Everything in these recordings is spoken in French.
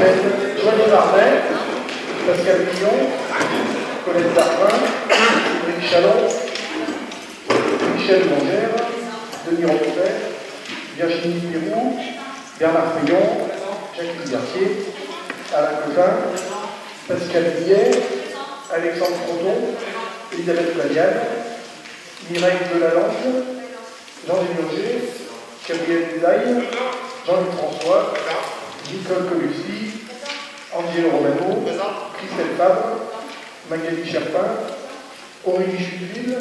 Fontaine, Joanny Marnet, Pascal Millon, Colette Darpin, Cédric Chalon, Michel Mongère, Denis Roquefort, Virginie Pirou, Bernard Payon, Jacques Garcier, Alain Cotin, Pascal Billet, Alexandre Proton, Elisabeth Claviane, Mireille Delalande, Jean Desmurger, Gabriel Desailles, Jean-Luc François, Nicole Colucci, Angelo Romano, Christelle Fabre, Magali Cherpin, Aurélie Chuteville,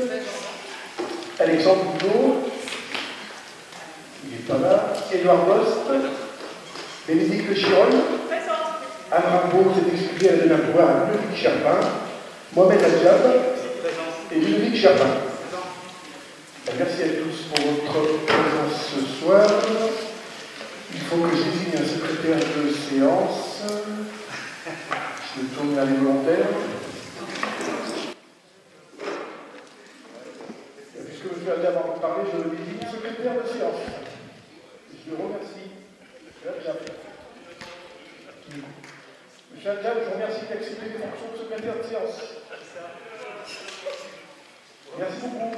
Alexandre Boudot, il n'est pas là, Édouard Bost, Bénédicte Chiron, Anne Rimbaud s'est excusée, elle a donné un pouvoir à Ludovic Cherpin, Mohamed Adjab et Ludovic Cherpin. Merci à tous pour votre présence ce soir. Il faut que je désigne un secrétaire de séance. Je vais tourner vers les volontaires. Puisque je vais d'abord parler, je le désigne secrétaire de séance. Je le remercie. Monsieur Adjab. Monsieur Adjab, je vous remercie d'accepter les fonctions de secrétaire de séance. Merci beaucoup.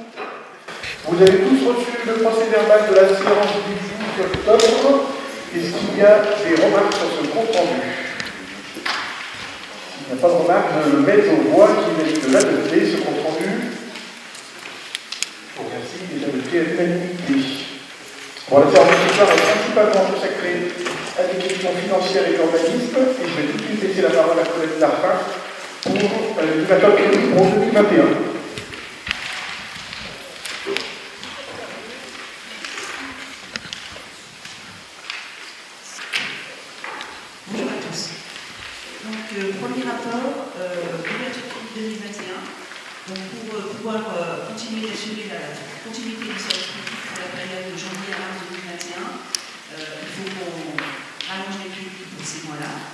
Vous avez tous reçu le procès-verbal de la séance du 12 octobre. Est-ce qu'il y a des remarques sur ce compte rendu? S'il n'y a pas de remarques, je le mets aux voix qui mérite de l'adopter, ce compte rendu. Je vous remercie, il est adopté à l'unanimité. Bon, la séance de ce soir est principalement consacrée à des questions financières et d'urbanisme, et je vais tout de suite laisser la parole à Colette Darpin pour le accord crédit pour 2021. Premier rapport, ouverture de 2021. Donc pour pouvoir continuer d'assurer la continuité du service public pour la période de janvier à mars 2021, il faut qu'on rallonge les crédits pour ces mois-là.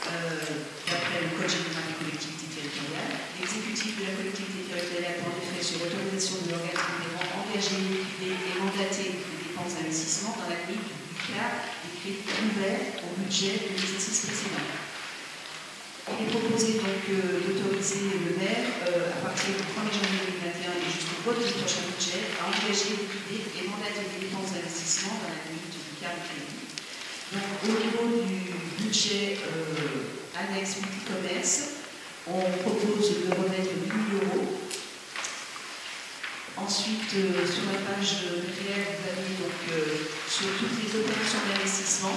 D'après le Code général des collectivités territoriales, l'exécutif de la collectivité territoriale prend des frais sur autorisation de l'organisme compétent engagé, liquidé et mandaté des dépenses d'investissement dans la limite du quart des crédits ouverts au budget de l'exercice précédent. Il est proposé donc d'autoriser le maire, à partir du 1er janvier 2021 et jusqu'au vote du prochain budget, à engager, liquider et mandater des dépenses d'investissement dans la limite du quart de crédit. Donc, au niveau du budget annexe multicommerce, on propose de remettre 8 000 €. Ensuite, sur la page réelle, vous avez donc sur toutes les opérations d'investissement.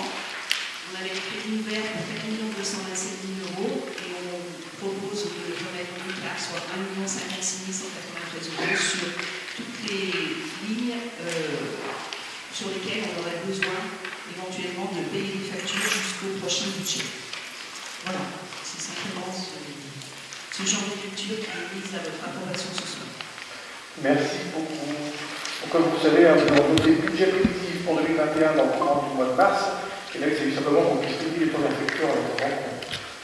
On avait le crédit ouvert pour 4 227 000 € et on propose de remettre une carte, soit 1 56 193 € sur toutes les lignes sur lesquelles on aurait besoin éventuellement de payer des factures jusqu'au prochain budget. Voilà, c'est simplement ce genre de lecture qui est mise à votre approbation ce soir. Merci beaucoup. Donc, comme vous savez, nous avons voté le budget prédictif pour 2021 dans le courant du mois de mars. Et là, c'est simplement qu'on puisse payer les premières factures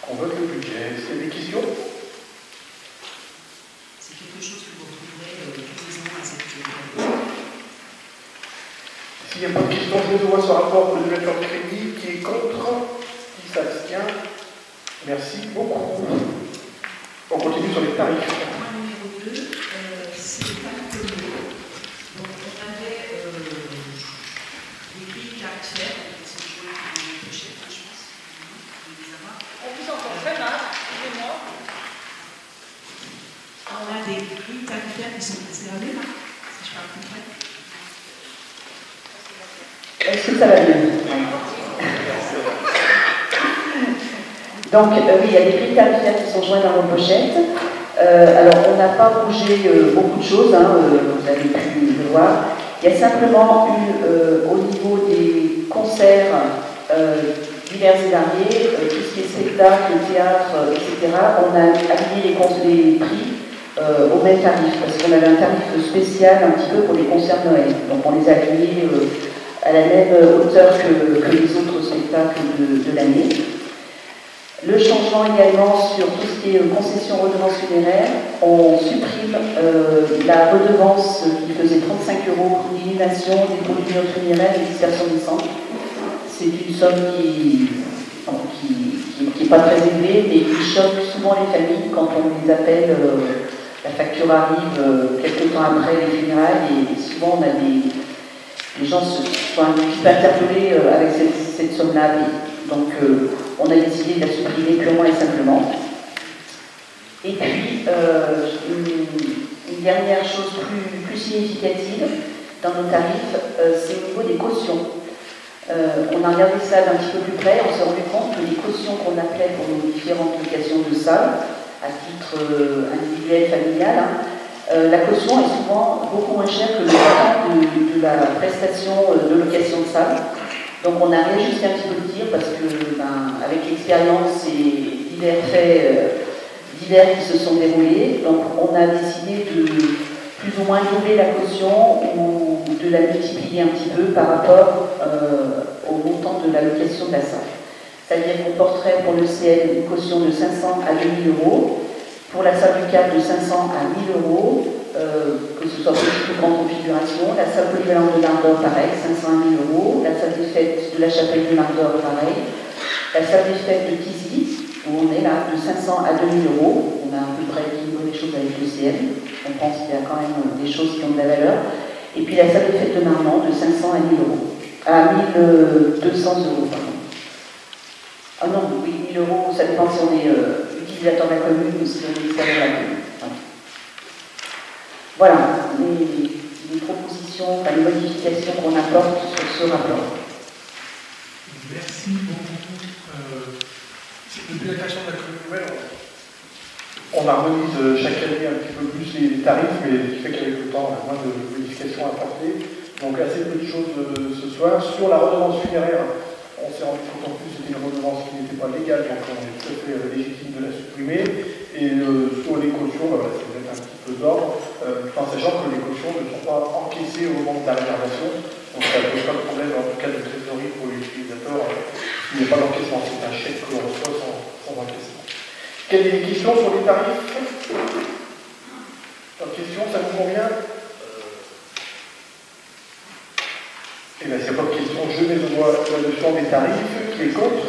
qu'on vote le budget. Est-ce qu'il y a des questions? C'est quelque chose que vous retrouverez tous les ans à cette période. S'il n'y a pas de questions, je vous envoie ce rapport pour les ouvertures de crédit. Qui est contre? Qui s'abstient? Merci beaucoup. On continue sur les tarifs. Point numéro 2, c'est les tarifs communaux. Donc, on avait des grilles caractères. On vous entend très mal, excusez-moi. On a des grilles tarifaires qui sont réservées, là, si je parle concret. Est-ce que ça va bien? Donc, oui, il y a des grilles tarifaires qui sont joints dans nos pochettes. Alors, on n'a pas bougé beaucoup de choses, hein, vous avez pu le voir. Il y a simplement eu, au niveau des concerts, divers et variés, tout ce qui est spectacle, théâtre, etc. On a aligné les prix au même tarif, parce qu'on avait un tarif spécial un petit peu pour les concerts de Noël. Donc on les a alignés à la même hauteur que les autres spectacles de l'année. Le changement également sur tout ce qui est concession redevance funéraire, on supprime la redevance qui faisait 35 € pour l'inhumation des produits funéraires et dispersion des cendres. C'est une somme qui qui n'est pas très élevé, mais qui choque souvent les familles quand on les appelle. La facture arrive quelques temps après les funérailles et souvent on a les gens se sont un petit peu interpellés avec cette somme-là. Donc on a décidé de la supprimer purement et simplement. Et puis une dernière chose plus significative dans nos tarifs, c'est au niveau des cautions. On a regardé ça d'un petit peu plus près, on s'est rendu compte que les cautions qu'on appelait pour nos différentes locations de salles, à titre individuel, familial, la caution est souvent beaucoup moins chère que le montant de la prestation de location de salle. Donc on a réajusté un petit peu le tir parce que, avec l'expérience et divers faits divers qui se sont déroulés, donc on a décidé de plus ou moins doubler la caution ou de la multiplier un petit peu par rapport au montant de la location de la salle. C'est-à-dire qu'on porterait pour le CN une caution de 500 à 2000 euros, pour la salle du CAP de 500 à 1000 euros, que ce soit petite ou grande configuration, la salle polyvalente de l'Ardor, pareil, 500 à 1000 euros, la salle des fêtes de la chapelle de l'Ardor, pareil, la salle des fêtes de Tizy, où on est là, de 500 à 2000 euros, on a à peu près équilibré les choses avec le CN, on pense qu'il y a quand même des choses qui ont de la valeur, et puis la salle des fêtes de Marmande de 500 à 1000 euros, à 1200 euros, pardon. Ah non, oui, 1000 euros, ça dépend si on est utilisateur de la commune ou si on est extérieur de la commune. Voilà, les propositions, les modifications qu'on apporte sur ce rapport. Merci beaucoup. Depuis la création de la commune nouvelle, on harmonise chaque année un petit peu plus les tarifs, mais ce qui fait qu'avec le temps, on a moins de modifications à apporter. Donc assez peu de choses ce soir. Sur la redevance funéraire, on s'est rendu compte en plus que c'était une redevance qui n'était pas légale, donc on est tout à fait légitime de la supprimer. Et sur les cautions, c'est peut-être un petit peu d'ordre, tout en sachant que les cautions ne sont pas encaissées au moment de la réservation. Donc ça ne pose pas de problème en tout cas de trésorerie pour l'utilisateur. Il n'y a pas d'encaissement, c'est un chèque que l'on reçoit sans encaissement. Quelles sont les questions sur les tarifs? Pas de questions, ça vous convient? Eh bien, s'il n'y a pas de questions, je mets au voie la notion des tarifs. Qui est contre?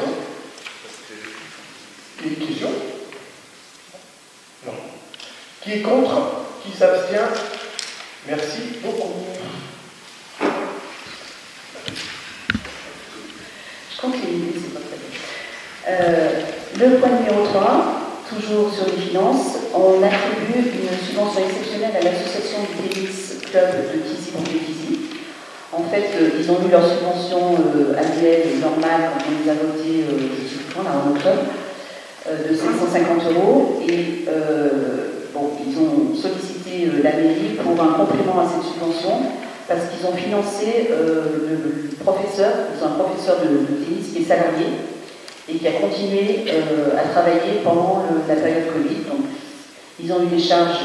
Qui est question? Non. Qui est contre? Qui s'abstient? Merci beaucoup. Je compte les idées, c'est pas très bien. Le point numéro 3, toujours sur les finances, on attribue une subvention exceptionnelle à l'association du tennis club de Tizy pour Tizy. En fait, ils ont eu leur subvention annuelle normale quand on les a votés, je ne sais plus quand, là, en octobre, de 550 euros. Et ils ont sollicité la mairie pour un complément à cette subvention parce qu'ils ont financé le professeur, ils ont un professeur de tennis qui est salarié et qui a continué à travailler pendant la période Covid. Donc, ils ont eu des charges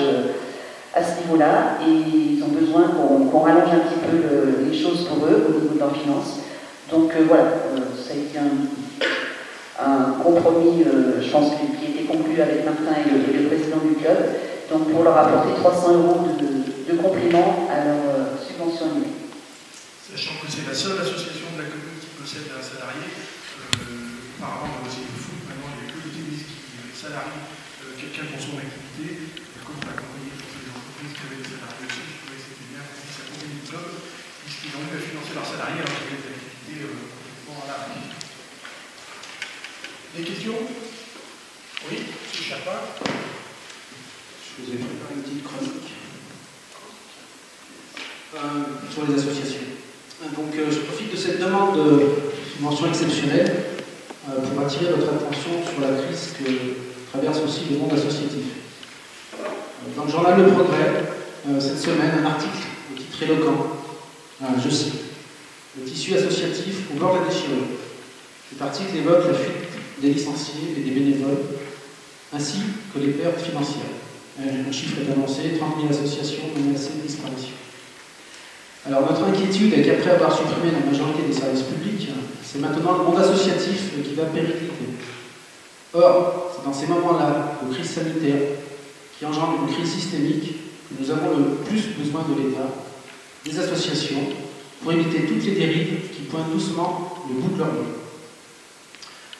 à ce niveau-là et ils ont besoin qu'on rallonge un petit peu les choses pour eux au niveau de leurs finances. Donc voilà, ça a été un compromis, je pense, qui a été conclu avec Martin et le président du club, donc pour leur apporter 300 euros de complément à leur subvention annuelle. Sachant que c'est la seule association de la commune qui possède un salarié, apparemment c'est le foot, maintenant il y a que le tennis qui salarie quelqu'un pour son activité. Comme on a compris pour les entreprises qui avaient des salariés aussi, je trouvais que c'était bien qu'on puisse accompagner le club, puisqu'ils ont eu à financer leurs salariés alors qu'ils avaient des activités à l'arrêt. Des questions? Oui, M. Chapin. Je vous ai préparé une petite chronique sur les associations. Donc je profite de cette demande de subvention exceptionnelle pour attirer votre attention sur la crise que traverse aussi le monde associatif. Dans le journal Le Progrès, cette semaine, un article au titre éloquent. Je cite: le tissu associatif au bord de la déchirure. Cet article évoque la fuite des licenciés et des bénévoles, ainsi que les pertes financières. Un chiffre est annoncé, 30 000 associations menacées de disparition. Alors notre inquiétude est qu'après avoir supprimé la majorité des services publics, c'est maintenant le monde associatif qui va péricliter. Or, c'est dans ces moments-là de crise sanitaire qui engendre une crise systémique que nous avons le plus besoin de l'État, des associations, pour éviter toutes les dérives qui pointent doucement le bout de leur nez.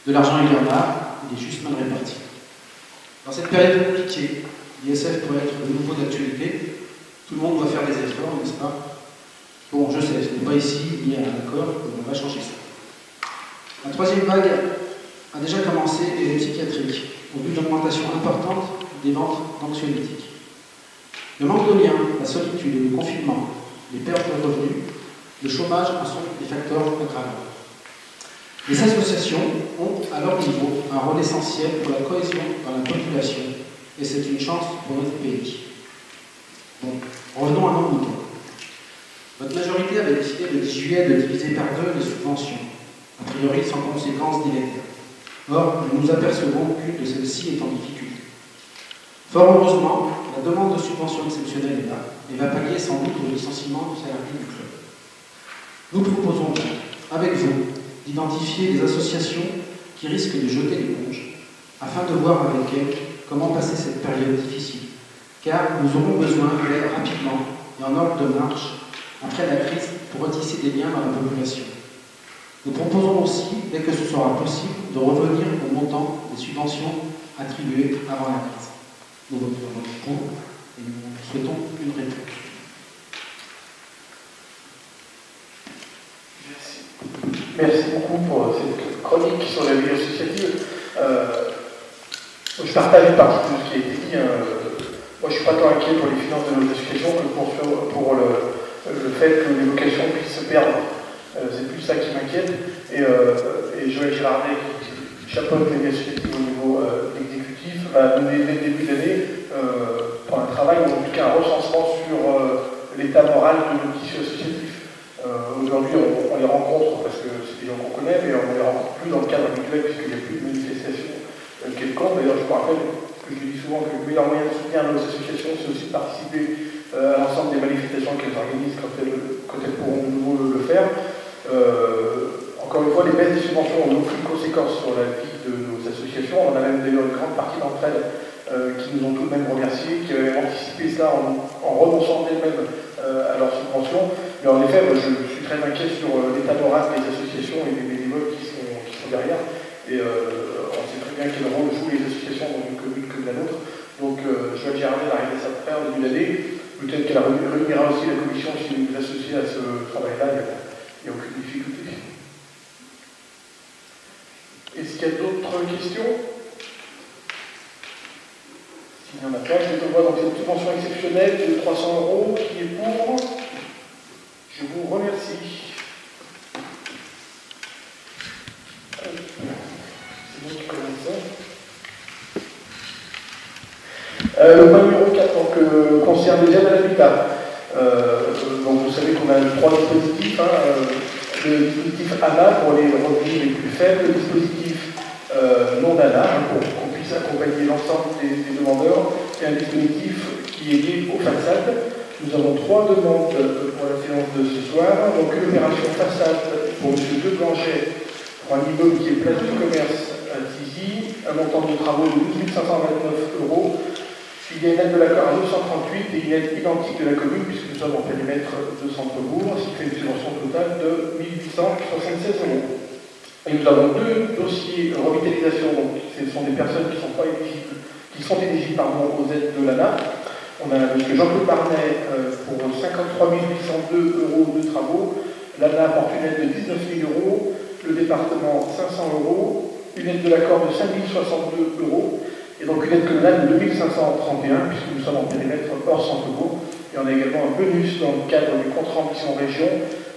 De l'argent, il y en a, il est juste mal réparti. Dans cette période compliquée, l'ISF pourrait être de nouveau d'actualité. Tout le monde doit faire des efforts, n'est-ce pas? Bon, je sais, ce n'est pas ici, ni à un accord, on va changer ça. La troisième vague a déjà commencé et est psychiatrique, au vu d'augmentation importante des ventes d'anxiolytiques. Le manque de liens, la solitude, le confinement, les pertes de revenus, le chômage en sont des facteurs aggravants. Les associations ont, à leur niveau, un rôle essentiel pour la cohésion dans la population, et c'est une chance pour notre pays. Bon, revenons à nos moutons. Votre majorité avait décidé le 10 juillet de diviser par deux les subventions, a priori sans conséquences délétères. Or, nous nous apercevons qu'une de celles-ci est en difficulté. Fort heureusement, la demande de subvention exceptionnelle est là et va pallier sans doute au licenciement du salarié du club. Nous proposons, avec vous, d'identifier les associations qui risquent de jeter l'éponge, afin de voir avec elles comment passer cette période difficile, car nous aurons besoin d'aide rapidement et en ordre de marche après la crise pour retisser des liens dans la population. Nous proposons aussi, dès que ce sera possible, de revenir au montant des subventions attribuées avant la crise. Nous voterons pour et nous souhaitons une réponse. Merci beaucoup pour cette chronique sur la vie associative. Je partage une partie de ce qui a été dit. Moi, je ne suis pas tant inquiet pour les finances de nos associations que pour le fait que les vocations puissent se perdre. C'est plus ça qui m'inquiète. Et Joël Girardet, qui chapeaute les associatives au niveau exécutif, va donner dès le début d'année pour un travail, ou en tout cas un recensement sur l'état moral de nos tissus associatifs. Aujourd'hui, on les rencontre parce que c'est des gens qu'on connaît, mais on ne les rencontre plus dans le cadre habituel puisqu'il n'y a plus de manifestations quelconques. D'ailleurs, je me rappelle que je dis souvent que le meilleur moyen de soutenir nos associations, c'est aussi de participer à l'ensemble des manifestations qu'elles organisent quand elles pourront de nouveau le faire. Encore une fois, les baisses des subventions ont aucune conséquence sur la vie de nos associations. On a même d'ailleurs une grande partie d'entre elles qui nous ont tout de même remerciés, qui avaient anticipé cela en renonçant d'elles-mêmes à leurs subventions. Mais en effet, moi, je suis très inquiet sur l'état moral des associations et des bénévoles qui sont derrière. Et on sait très bien quel rôle jouent les associations dans une commune comme la nôtre. Donc, Joël Girardet va arriver à sa fin au début d'année. Peut-être qu'elle réunira aussi la commission si vous vous associez à ce travail-là. Il n'y a aucune difficulté. Est-ce qu'il y a d'autres questions? S'il n'y en a pas, je vois donc cette subvention exceptionnelle de 300 € qui est pour. Je vous remercie. C'est bon qui commence ça. Le point numéro 4 donc, concerne les aides à l'habitat. Donc vous savez qu'on a 3 dispositifs. Le dispositif ANA pour les revenus les plus faibles, le dispositif non ANA pour qu'on puisse accompagner l'ensemble des demandeurs, et un dispositif qui est lié aux façades. Nous avons 3 demandes pour la séance de ce soir. Donc l'opération façade pour M. De Blanchet, pour un immeuble qui est place du commerce à Tizy, un montant de travaux de 12 529 €. Il y a une aide de l'accord à 238 et une aide identique de la commune, puisque nous sommes en périmètre de centre-bourg, ce qui fait une subvention totale de 1876 €. Et nous avons 2 dossiers revitalisation, donc ce sont des personnes qui sont éligibles aux aides de l'ANA. On a M. Jean-Claude Barnet pour 53 802 € de travaux. L'ANA apporte une aide de 19 000 €, le département 500 €, une aide de l'accord de 5 062 €. Et donc une aide communale de 2531, puisque nous sommes en périmètre hors centre-bourg. Et on a également un bonus dans le cadre du contrat ambition région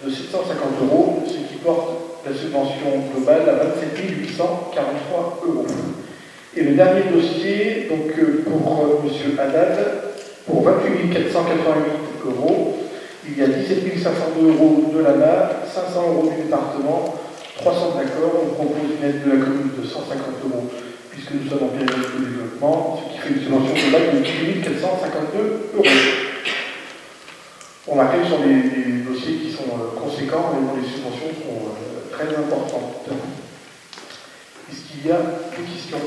de 750 €, ce qui porte la subvention globale à 27 843 €. Et le dernier dossier, donc pour M. Haddad, pour 28 488 €, il y a 17 502 € de l'ANA, 500 € du département, 300 d'accords. On propose une aide de la commune de 150 €. Puisque nous sommes en période de développement, ce qui fait une subvention globale de 18 452 €. On remarque que ce sont des dossiers qui sont conséquents et dont les subventions sont très importantes. Est-ce qu'il y a des questions?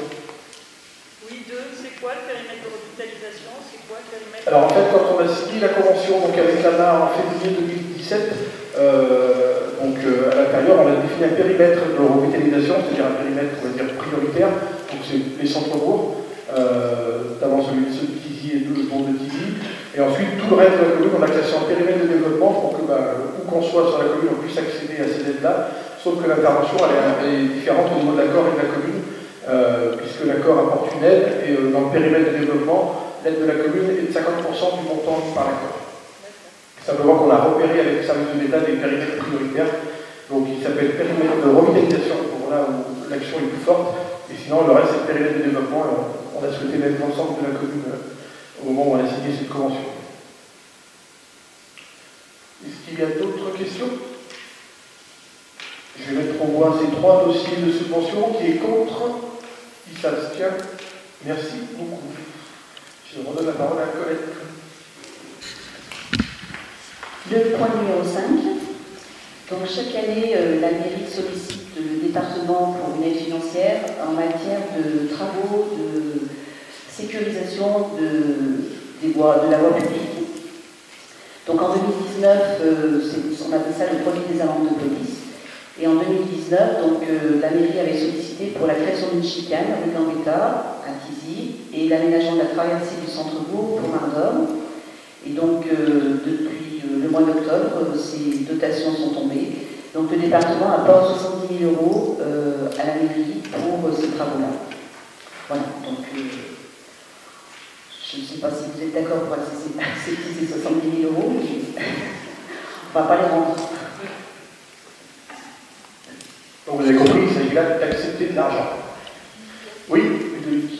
Oui, c'est quoi le périmètre de revitalisation? C'est quoi le périmètre? Alors en fait, quand on a signé la convention donc avec l'ANA en février 2017, Donc à l'intérieur, on a défini un périmètre de revitalisation, c'est-à-dire un périmètre, on va dire, prioritaire. Donc c'est les centres-bourgs, notamment celui de Tizy et le bourg de Tizy. Et ensuite, tout le reste de la commune, on a classé en périmètre de développement pour que, où qu'on soit sur la commune, on puisse accéder à ces aides-là. Sauf que l'intervention, elle est différente au niveau de l'accord et de la commune, puisque l'accord apporte une aide, et dans le périmètre de développement, l'aide de la commune est de 50% du montant par l'accord. Simplement qu'on a repéré avec le service de l'État des périmètres prioritaires, donc il s'appelle périmètre de revitalisation, pour là où l'action est plus forte, et sinon le reste c'est le périmètre de développement, et on a souhaité mettre l'ensemble de la commune au moment où on a signé cette convention. Est-ce qu'il y a d'autres questions? Je vais mettre en voie ces 3 dossiers de subvention. Qui est contre? Qui s'abstient? Merci beaucoup. Je redonne la parole à Colette. Le point numéro 5. Donc chaque année, la mairie sollicite le département pour une aide financière en matière de travaux de sécurisation de la voie publique. Donc en 2019, on appelle ça le produit des amendes de police. Et en 2019, donc, la mairie avait sollicité pour la création d'une chicane rue Gambetta à Tizy et l'aménagement de la traversée du centre-bourg pour Mardor. Et donc, depuis le mois d'octobre, ces dotations sont tombées. Donc, le département apporte 70 000 € à la mairie pour ces travaux-là. Voilà, donc, je ne sais pas si vous êtes d'accord pour accepter ces 70 000 €, mais on ne va pas les rendre. Donc, vous avez compris, il s'agit là d'accepter de l'argent. Oui, Ludovic.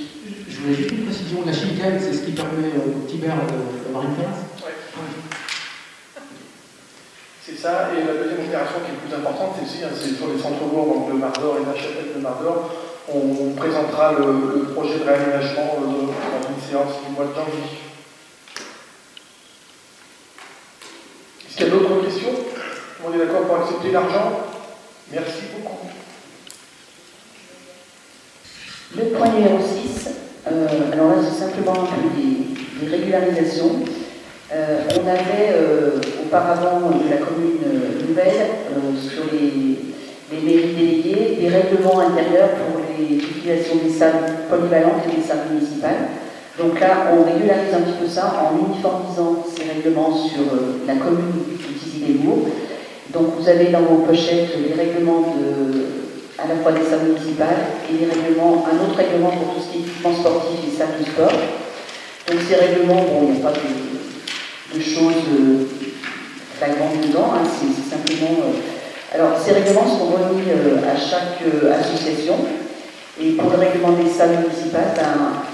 Je voulais juste une précision. La chicane, c'est ce qui permet au petit Bert d'avoir une place. Ouais. C'est ça, et la deuxième opération qui est le plus importante, c'est aussi, c'est sur les centres-bourgs de Mardor et de la chapelle de Mardor. On présentera le projet de réaménagement dans une séance du mois de janvier. Est-ce qu'il y a d'autres questions? On est d'accord pour accepter l'argent? Merci beaucoup. Le point numéro 6, alors là c'est simplement un peu des régularisations. On avait auparavant de la commune nouvelle sur les mairies déléguées des règlements intérieurs pour les utilisations des salles polyvalentes et des salles municipales. Donc là on régularise un petit peu ça en uniformisant ces règlements sur la commune de Tizy-les-Bourgs. Donc vous avez dans vos pochettes les règlements à la fois des salles municipales et un autre règlement pour tout ce qui est équipement sportif et salles du sport. Donc ces règlements, bon, il n'y a pas de choses flagrantes dedans, hein, c'est simplement... Alors ces règlements sont remis à chaque association, et pour le règlement des salles municipales,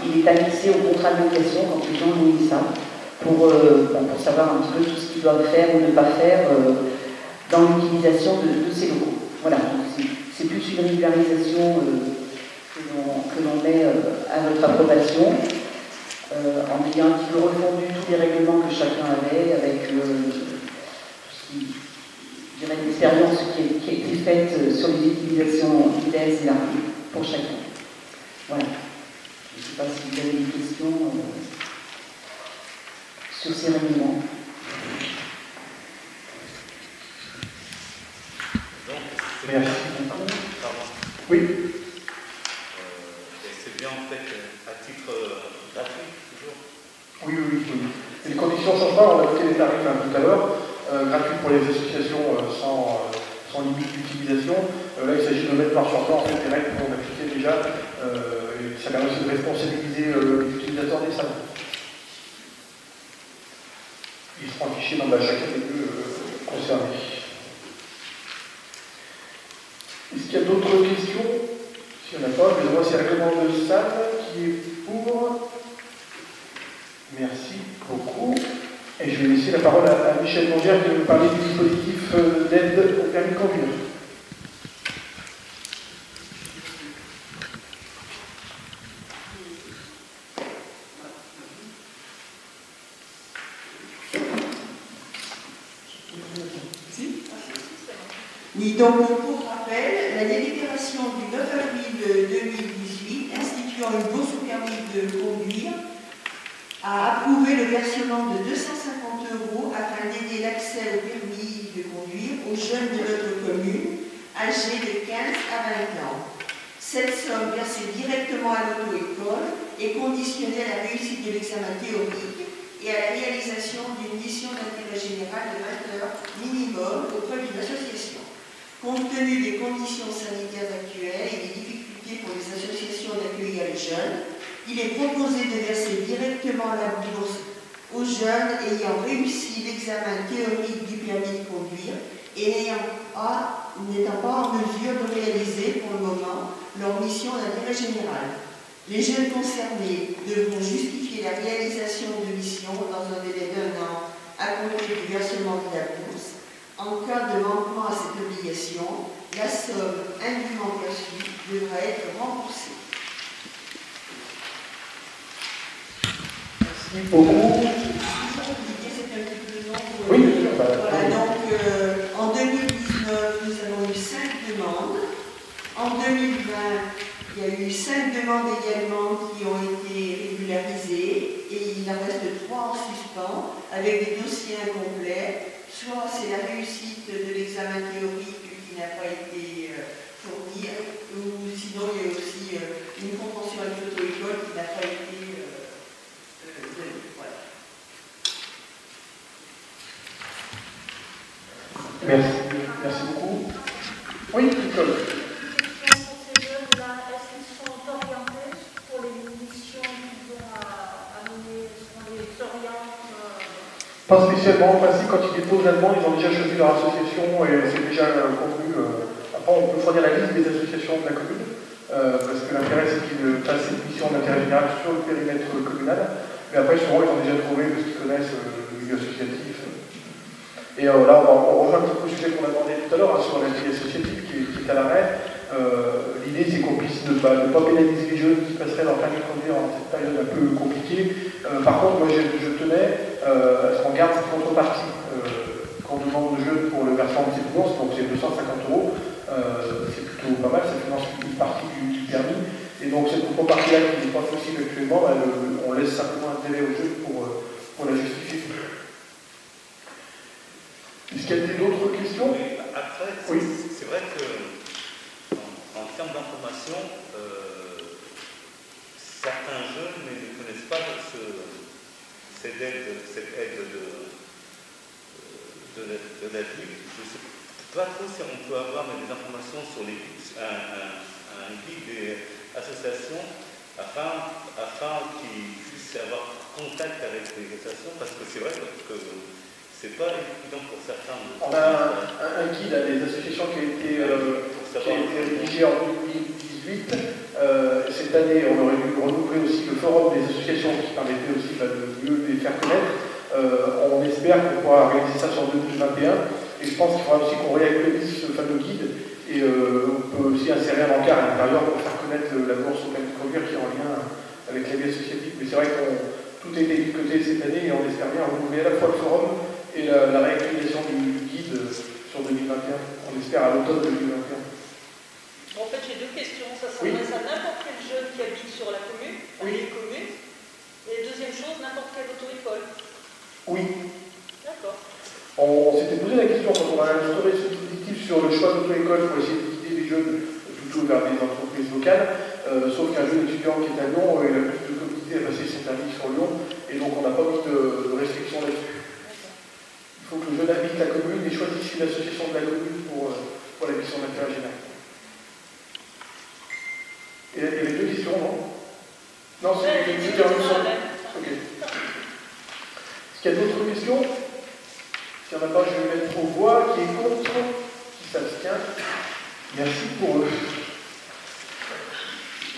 il est annexé au contrat de location quand les gens louent ça, pour savoir un petit peu tout ce qu'ils doivent faire ou ne pas faire dans l'utilisation de ces locaux. Voilà, donc c'est plus une régularisation que l'on met à notre approbation, en ayant un petit peu refondu tous les règlements que chacun avait, avec l'expérience qui a été faite sur les utilisations d'ITS et l'ARPI pour chacun. Voilà. Je ne sais pas si vous avez des questions sur ces règlements. Merci. Oui. C'est bien en fait à titre gratuit, toujours. Oui. Et les conditions ne changent pas, on a noté les tarifs tout à l'heure, gratuits pour les associations sans limite d'utilisation. Là, il s'agit de mettre noir sur blanc en fait, des règles qu'on appliquait déjà, et ça permet aussi de responsabiliser les utilisateurs des salles. Ils seront affichés dans chacun des lieux concernés. Est-ce qu'il y a d'autres questions? S'il n'y en a pas, je vais voir ces règlements de salle qui est pour. Merci beaucoup. Et je vais laisser la parole à Michel Mangère qui va nous parler du dispositif d'aide au permis de conduire. Oui, donc pour rappel, la délibération du 9 avril 2018 instituant une bourse au permis de conduire a approuvé le versement de 250 € afin d'aider l'accès au permis de conduire aux jeunes de notre commune, âgés de 15 à 20 ans. Cette somme versée directement à l'auto-école est conditionnée à la réussite de l'examen théorique et à la réalisation d'une mission d'intérêt général de 20 heures minimum auprès d'une association. Compte tenu des conditions sanitaires actuelles et des difficultés pour les associations d'accueillir les jeunes, il est proposé de verser directement la bourse aux jeunes ayant réussi l'examen théorique du permis de conduire et n'étant pas en mesure de réaliser pour le moment leur mission d'intérêt général. Les jeunes concernés devront justifier la réalisation de missions dans un délai d'1 an à compter du versement de la bourse. En cas de manquement à cette obligation, la somme indûment perçue devra être remboursée. Merci beaucoup. C'est un petit peu long. Oui, bien sûr. Voilà, donc en 2019, nous avons eu 5 demandes. En 2020, il y a eu 5 demandes également qui ont été régularisées et il en reste 3 en suspens avec des dossiers incomplets. Soit c'est la réussite de l'examen théorique qui n'a pas été fourni, ou sinon il y a aussi une convention avec l'auto-école qui n'a pas été donnée. Voilà. Merci. Merci beaucoup. Oui, Nicole. Pas spécialement, enfin si, quand ils déposent la demande, ils ont déjà choisi leur association et c'est déjà convenu. Après, on peut fournir la liste des associations de la commune, parce que l'intérêt c'est qu'ils fassent cette mission d'intérêt général sur le périmètre communal. Mais après, souvent, ils ont déjà trouvé parce qu'ils connaissent le milieu associatif. Et là, on rejoint un petit peu le sujet qu'on a demandé tout à l'heure sur la vie associative qui est à l'arrêt. L'idée, c'est qu'on puisse ne pas pénaliser les jeunes qui passeraient leur permis de conduire en cette période un peu compliquée. Par contre, moi, je tenais à ce qu'on garde cette contrepartie qu'on demande aux jeunes pour le versement de ces bourses, donc c'est 250 €. C'est plutôt pas mal, ça finance une partie du permis. Et donc, cette contrepartie-là qui n'est pas possible actuellement, on laisse simplement un délai aux jeunes pour la justifier. Est-ce qu'il y a d'autres questions? Après, oui. C'est vrai que en termes d'information, certains jeunes ne connaissent pas cette aide de la ville. Je ne sais pas trop si on peut avoir des informations sur un guide des associations afin qu'ils puissent avoir contact avec les associations, parce que c'est vrai que c'est pas évident pour certains. On a un guide à des associations qui a été rédigé en 2018. Cette année, on aurait dû renouveler aussi le forum des associations qui permettait aussi de mieux les faire connaître. On espère qu'on pourra réaliser ça sur 2021. Et je pense qu'il faudra aussi qu'on réactualise ce fameux guide. Et on peut aussi insérer un encart à l'intérieur pour faire connaître la bourse au permis de conduire qui est en lien avec la vie associative. Mais c'est vrai que tout a été mis de côté cette année et on espère bien renouveler à la fois le forum et la réactualisation du guide sur 2021. On espère à l'automne 2021. Bon, en fait, j'ai 2 questions. Ça s'adresse à n'importe quel jeune qui habite sur la commune, les communes. Et deuxième chose, n'importe quelle auto-école. Oui. D'accord. On s'était posé la question quand on a instauré ce dispositif sur le choix d'auto-école pour essayer de guider les jeunes plutôt vers des entreprises locales. Sauf qu'un jeune étudiant qui est à Lyon, il a plus de communauté à passer son permis sur Lyon. Et donc on n'a pas mis de restriction là-dessus. Il faut que le jeune habite la commune et choisisse une association de la commune pour la mission d'intérêt général. Et il y avait 2 questions, non? Non, c'est une question. Ok. Est-ce qu'il y a d'autres questions? S'il n'y en a pas, je vais mettre aux voix. Qui est contre? Qui s'abstient? Merci pour eux.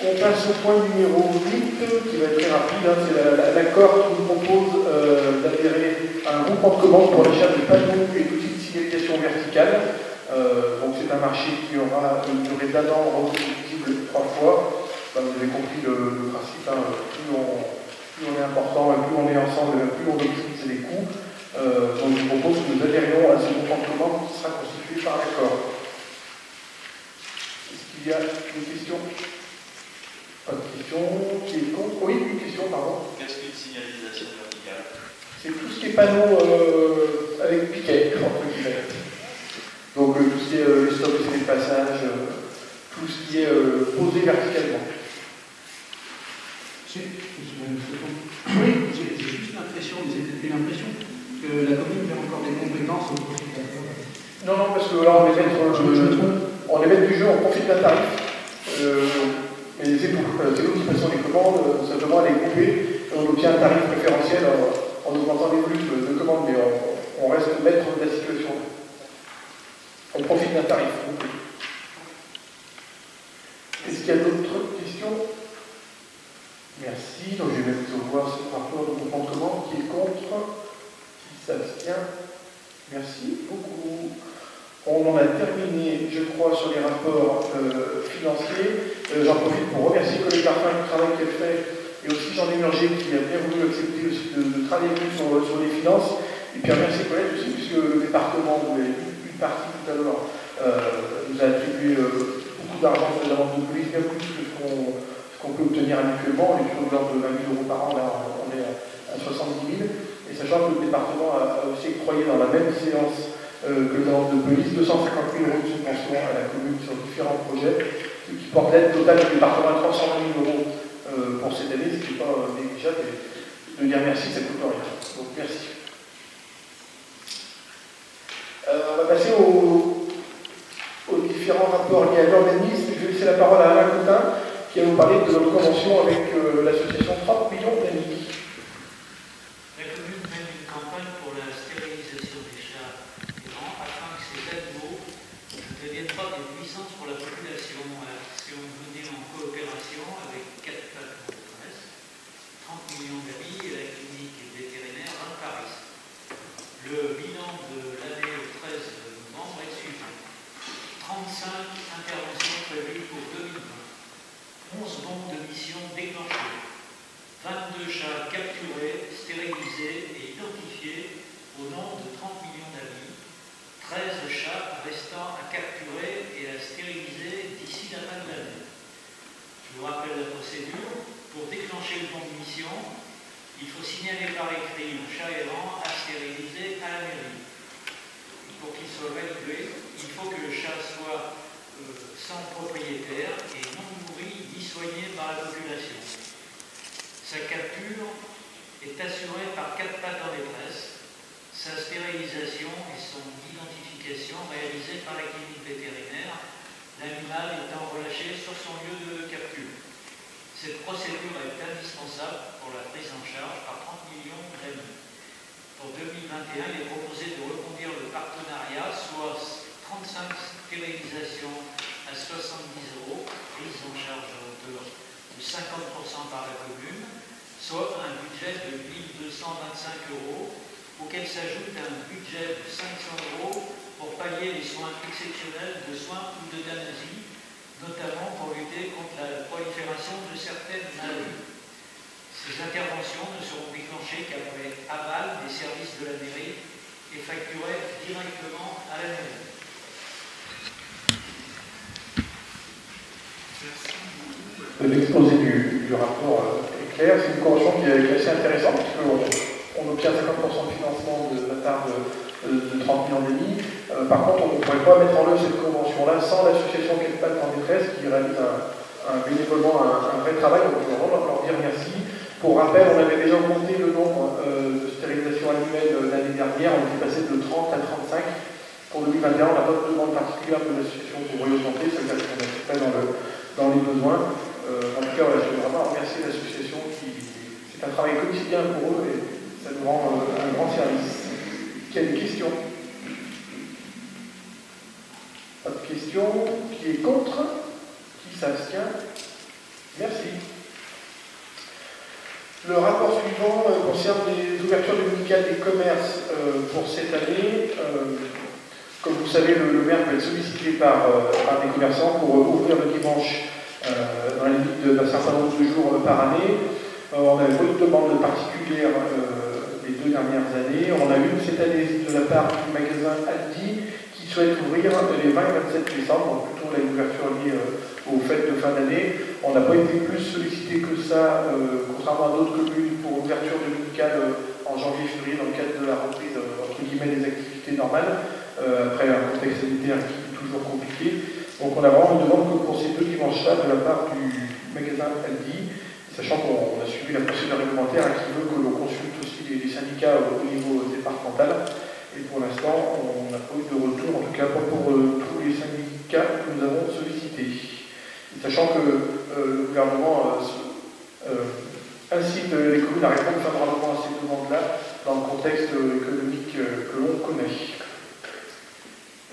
On passe au point numéro 8, qui va être très rapide. C'est l'accord qui nous propose d'adhérer à un groupement de commandes pour l'achat de panneaux et d'outils de signalisation verticale. Donc c'est un marché qui aura une durée d'1 an reconductible 3 fois. Vous avez compris le principe. Plus on est important, plus on est ensemble, plus on optimise les coûts. Donc je vous propose que nous adhérions à ce groupement de commandes qui sera constitué par l'accord. Est-ce qu'il y a des questions? Pas de questions. Qui est contre? Oui, une question, pardon. Qu'est-ce qu'une signalisation verticale? C'est tout ce qui est panneau avec piquet, entre guillemets. passages, tout ce qui est posé verticalement. Oui, j'ai juste l'impression, mais c'est peut-être une impression, que la commune perd encore des compétences au profit de la terre. Non, non, parce que là, on est maître du jeu, on profite d'un tarif. Mais c'est tout. C'est nous qui passons les commandes, simplement elle est coupée, et on obtient un tarif préférentiel en augmentant les volumes de commandes, mais on reste maître de la situation. On profite d'un tarif. Est-ce qu'il y a d'autres questions? Merci. Donc je vais mettre au voir ce rapport de groupement de commandes. Qui est contre? Qui s'abstient? Merci beaucoup. On en a terminé, je crois, sur les rapports financiers. J'en profite pour remercier Colette Darpin du travail qu'elle fait, et aussi Jean Desmurger qui a bien voulu accepter aussi de travailler sur les finances. Et puis remercier Colette aussi, puisque le département, vous avez vu une partie tout à l'heure, nous a attribué beaucoup d'argent sur les amendes de police, bien plus que ce qu'on peut obtenir habituellement. On est plutôt de l'ordre de 20 000 € par an, là on est à 70 000. Et sachant que le département a aussi octroyé dans la même séance que les amendes de police 250 000 € de subvention à la commune sur différents projets, ce qui porte l'aide totale du département à 320 000 € pour cette année, ce qui n'est pas négligeable. Et de dire merci, ça ne coûte rien. Donc merci. On va passer aux différents rapports liés à l'organisme. Je vais laisser la parole à Alain Coutin qui va vous parler de notre convention avec l'association 30 millions d'amis. La commune mène une campagne pour la stérilisation des chats errants afin que ces animaux ne deviennent pas des nuisances pour la population. Action menée en coopération avec 4 plaques de presse, 30 millions d'amis et la clinique vétérinaire à Paris. Le bilan de l'année 13 novembre est suivant. 35 interventions prévues pour 2020, 11 bombes de mission déclenchées, 22 chats capturés, stérilisés et identifiés au nombre de 30 millions d'amis, 13 chats restant à capturer et à stériliser d'ici la fin de l'année. Je vous rappelle la procédure. Pour déclencher une bombe de mission, il faut signaler par écrit un chat errant à stériliser à la mairie. Pour qu'il soit validé, il faut que le chat soit sans propriétaire et non nourri ni soigné par la population. Sa capture est assurée par 4 pattes en détresse, sa stérilisation et son identification réalisées par la clinique vétérinaire, l'animal étant relâché sur son lieu de capture. Cette procédure est indispensable pour la prise en charge par 30 millions d'amis. Pour 2021, il est proposé de reconduire le partenariat, soit 35 stérilisations à 70 €, prise en charge à hauteur de 50% par la commune, soit un budget de 1 225 €, auquel s'ajoute un budget de 500 € pour pallier les soins exceptionnels de soins ou d'euthanasie, notamment pour lutter contre la prolifération de certaines maladies. Ces interventions ne seront déclenchées qu'après aval des services de la mairie et facturées directement à la mairie. L'exposé du rapport est clair. C'est une convention qui est assez intéressante puisqu'on obtient 50% de financement de la part de 30 millions d'amis. Par contre, on ne pourrait pas mettre en œuvre cette convention-là sans l'association Quatre Pattes en détresse qui réalise bénévolement un vrai travail. Donc, je veux vraiment leur dire merci. Pour rappel, on avait déjà augmenté le nombre de stérilisations annuelles l'année dernière. On était passé de 30 à 35. Pour 2021, on n'a pas de demande particulière de l'association pour réaugmenter. Ça veut dire qu'on n'est pas dans les besoins. En tout cas, je veux vraiment remercier l'association c'est un travail quotidien pour eux et ça nous rend un grand service. Qui a des questions? Pas de questions. Qui est contre? Qui s'abstient? Merci. Le rapport suivant concerne les ouvertures dominicales des commerces pour cette année. Comme vous savez, le maire peut être sollicité par des commerçants pour ouvrir le dimanche dans la limite d'un certain nombre de jours par année. On a eu beaucoup de demandes particulières les 2 dernières années. On a eu cette année de la part du magasin Aldi qui souhaite ouvrir les 20 et 27 décembre, donc plutôt l'ouverture liée aux fêtes de fin d'année. On n'a pas été plus sollicité que ça, contrairement à d'autres communes, pour ouverture dominicale en janvier-février dans le cadre de la reprise entre guillemets des activités normales, après un contexte sanitaire qui est toujours compliqué. Donc on a vraiment une demande pour ces 2 dimanches-là de la part du magasin Aldi, sachant qu'on a suivi la procédure réglementaire qui veut que l'on consulte aussi les syndicats au niveau départemental. Et pour l'instant, on n'a pas eu de retour, en tout cas pas pour tous les syndicats que nous avons sollicités. Et sachant que le gouvernement incite les communes à répondre favorablement à ces demandes-là dans le contexte économique que l'on connaît.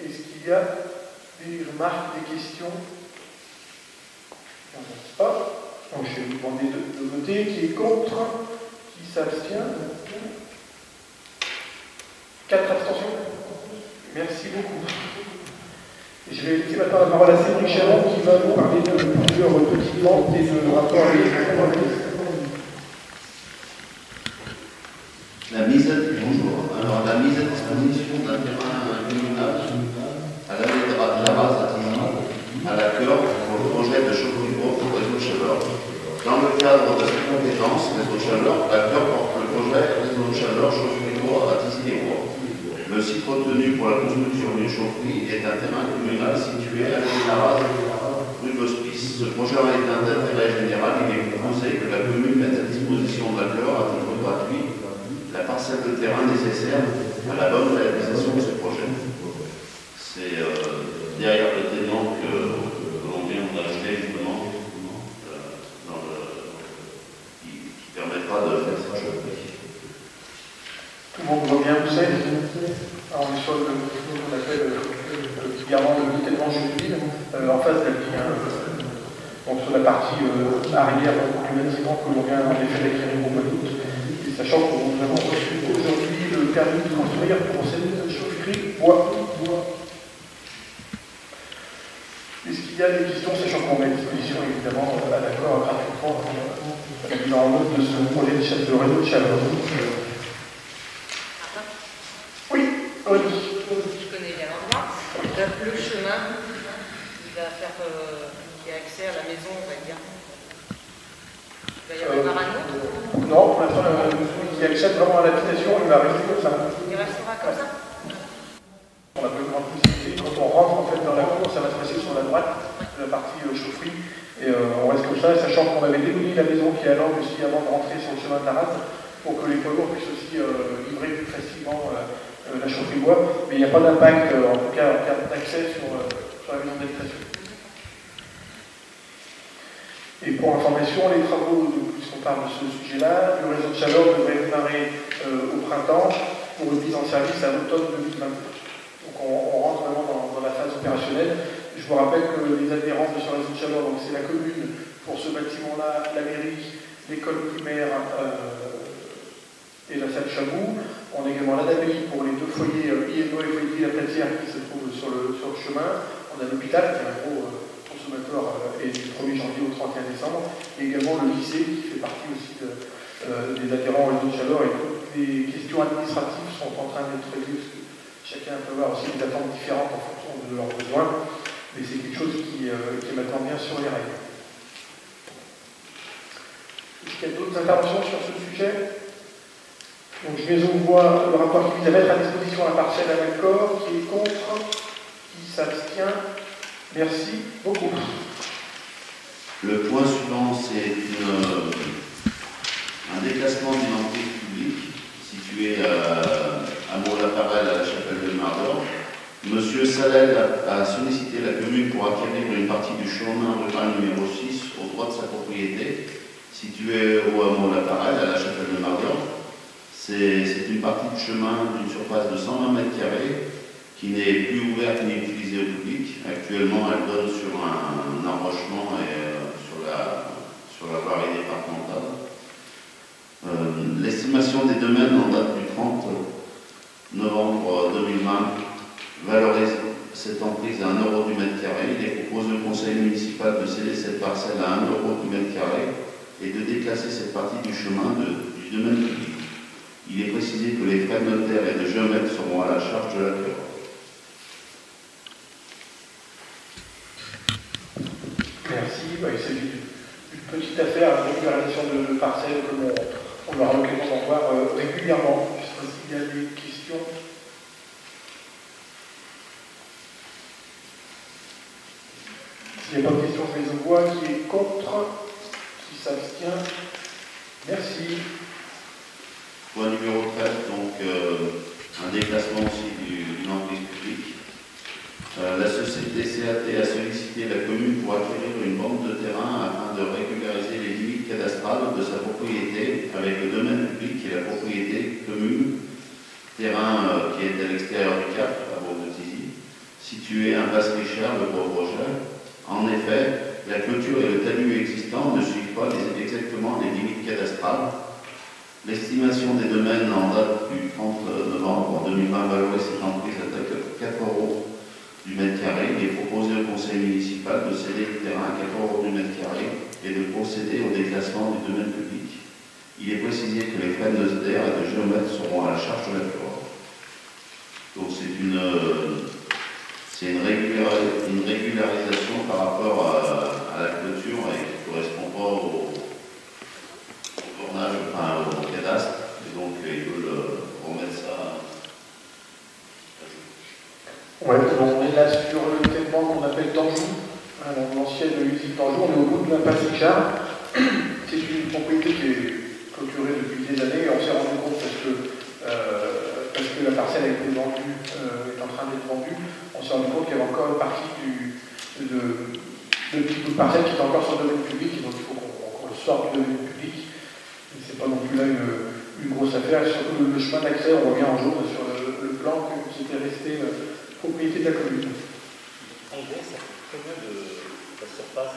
Est-ce qu'il y a des remarques, des questions? Non, pas. Donc je vais vous demander de voter. Qui est contre? Qui s'abstient? 4 abstentions. Merci beaucoup. Et je vais laisser maintenant la parole à Cédric Chalon qui va nous parler de plusieurs petites ventes et de rapports avec les organismes. La mise à disposition d'un terrain communal à l'allée de la base à la Cœur pour le projet de chauffe-eau pour réseau de chaleur. Dans le cadre de cette compétence, réseau de chaleur, la Cœur porte le projet réseau de chaleur chauffe-eau à Tizy-les-Bois. Le site retenu pour la construction d'une chaufferie est un terrain communal situé à l'allée de la base rue de l'Hospice. Ce projet est d'intérêt général. Il est proposé que la commune mette à disposition de la Cœur à titre gratuit la parcelle de terrain nécessaire à la bonne réalisation de ce projet. C'est derrière le terrain que l'on vient d'acheter justement, qui permettra de faire cette chose. Tout le monde voit bien où c'est. On est sur le qu'on appelle le garant de l'étalement juvénile, en face d'Aldi. Donc sur la partie arrière du bâtiment que l'on vient en effet d'acquérir au mois d'août. Sachant que nous avons reçu aujourd'hui le permis de construire pour cette chaufferie bois. Est-ce qu'il y a des questions, sachant qu'on met à disposition évidemment à l'accord gratuitement la mise en œuvre de ce projet de réseau de chaleur? Oui, Oli. Je connais bien l'endroit. Le chemin qui va faire qui a accès à la maison, on va dire. Il va y avoir un autre? Non, pour l'instant, qui accède vraiment à l'habitation, il va rester comme ça. Il restera comme ça? On a pas une grande possibilité. Quand on rentre en fait dans la cour, ça va se passer sur la droite de la partie chaufferie. Et on reste comme ça, sachant qu'on avait démoli la maison qui est à l'angle aussi avant de rentrer sur le chemin de la rade, pour que les poids lourds puissent aussi livrer plus facilement la chaufferie bois. Mais il n'y a pas d'impact, en tout cas en termes d'accès sur la maison d'habitation. Et pour information, les travaux, puisqu'on parle de ce sujet-là, le réseau de chaleur devrait démarrer au printemps pour une mise en service à l'automne 2022. Donc on rentre vraiment dans la phase opérationnelle. Je vous rappelle que les adhérents de ce réseau de chaleur, donc c'est la commune pour ce bâtiment-là, la mairie, l'école primaire et la salle Chabou. On a également l'ADAPI pour les 2 foyers IMO et foyer de la Platière qui se trouvent sur le chemin. On a l'hôpital qui est un gros consommateur et du 1er janvier au 31 décembre, et également le lycée qui fait partie aussi des adhérents au réseau de chaleur, et toutes les questions administratives sont en train d'être réglées parce que chacun peut avoir aussi des attentes différentes en fonction de leurs besoins, mais c'est quelque chose qui est maintenant bien sur les règles. Est-ce qu'il y a d'autres interventions sur ce sujet? Donc je mets au voie le rapport qui vise à mettre à disposition la parcelle à l'accord, qui est contre, qui s'abstient. Merci beaucoup. Le point suivant, c'est un déclassement d'une entreprise publique située à Mont-la-Parelle, à la chapelle de Mardor. Monsieur Salel a sollicité la commune pour acquérir une partie du chemin rural numéro 6 au droit de sa propriété, situé au hameau La-Parelle, à la chapelle de Mardor. C'est une partie de chemin d'une surface de 120 m² qui n'est plus ouverte ni utilisée au public. Actuellement, elle donne sur un enrochement et sur la voirie départementale. L'estimation des domaines en date du 30 novembre 2020 valorise cette emprise à 1 € du mètre carré. Il est proposé au conseil municipal de céder cette parcelle à 1 € du mètre carré et de déclasser cette partie du chemin du domaine public. Il est précisé que les frais de notaire et de géomètre seront à la charge de la Cœur. Merci. Il s'agit d'une petite affaire de récupération de parcelles que on aura l'occasion d'en voir régulièrement. Je ne sais pas s'il y a des questions. Il n'y a pas de question, je les vois. Qui est contre? Qui s'abstient? Merci. Point numéro 13, donc un déclassement aussi d'une emprise publique. La société CAT a sollicité la commune pour acquérir une bande de terrain afin de régulariser les limites cadastrales de sa propriété avec le domaine public et la propriété commune, terrain qui est à l'extérieur du Cap, à Bourg-de-Tizy, situé à Basse-Richard, le Gros-Projet. En effet, la clôture et le talus existants ne suivent pas exactement les limites cadastrales. L'estimation des domaines en date du 30 novembre 2020 valorise cette emprise à 4 € du mètre carré. Il est proposé au conseil municipal de céder le terrain à 4 € du mètre carré et de procéder au déclassement du domaine public. Il est précisé que les frais de notaire et de géomètre seront à la charge de la Cour. Donc c'est une régularisation par rapport à la clôture et qui ne correspond pas au tournage, enfin au cadastre. Et donc ils veulent remettre ça. Ouais, on est là sur le tellement qu'on appelle Danjou, l'ancienne usine Danjou, on est au bout de l'impasse Richard. C'est une propriété qui est clôturée depuis des années et on s'est rendu compte parce que la parcelle a été vendue, est en train d'être vendue, on s'est rendu compte qu'il y avait encore une partie de petits bouts de parcelle qui est encore sur le domaine public et donc il faut qu'on le sorte du domaine public. C'est pas non plus là une grosse affaire, surtout le chemin d'accès, on revient en jaune sur le plan que c'était resté propriété de la commune. En gros, ça fait combien de la surface?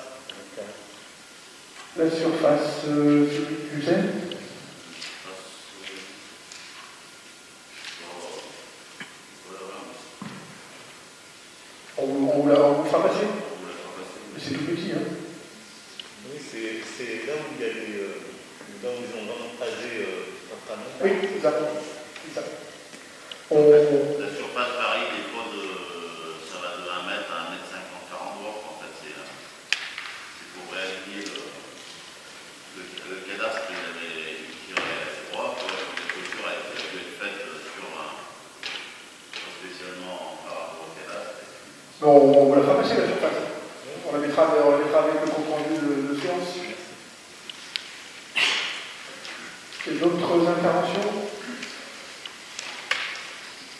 La surface, tu sais? On vous la fera passer? Mais c'est tout petit, hein? Oui, c'est là où il y a des. Là où ils ont vraiment phasé centralement. Oui, exactement. La surface varie des fois ça va de 1 mètre à 1 mètre 50 par endroit. En fait, c'est pour réaligner le cadastre qui avait tiré à droite. La clôture a été faite spécialement par rapport au cadastre. On vous la fera passer la surface. On la mettra avec le compte rendu de séance. Et d'autres interventions?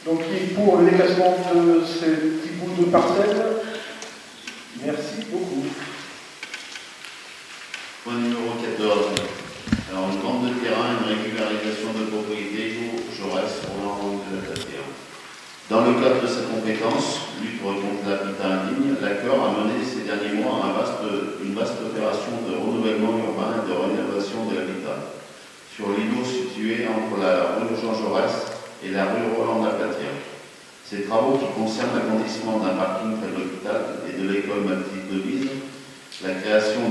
Donc, qui est pour le déclassement de ces petits bouts de parcelles? Merci beaucoup. Point numéro 14. Alors, une bande de terrain, une régularisation de propriété, Jaurès, Roland de la terre. Dans le cadre de sa compétence, lutte contre l'habitat indigne, l'ACCOR a mené ces derniers mois une vaste opération de renouvellement urbain et de rénovation de l'habitat sur l'îlot situé entre la rue Jean Jaurès et la rue Roland-la-Platière. Ces travaux qui concernent l'agrandissement d'un parking près de l'hôpital et de l'école Mathilde de Bise, la création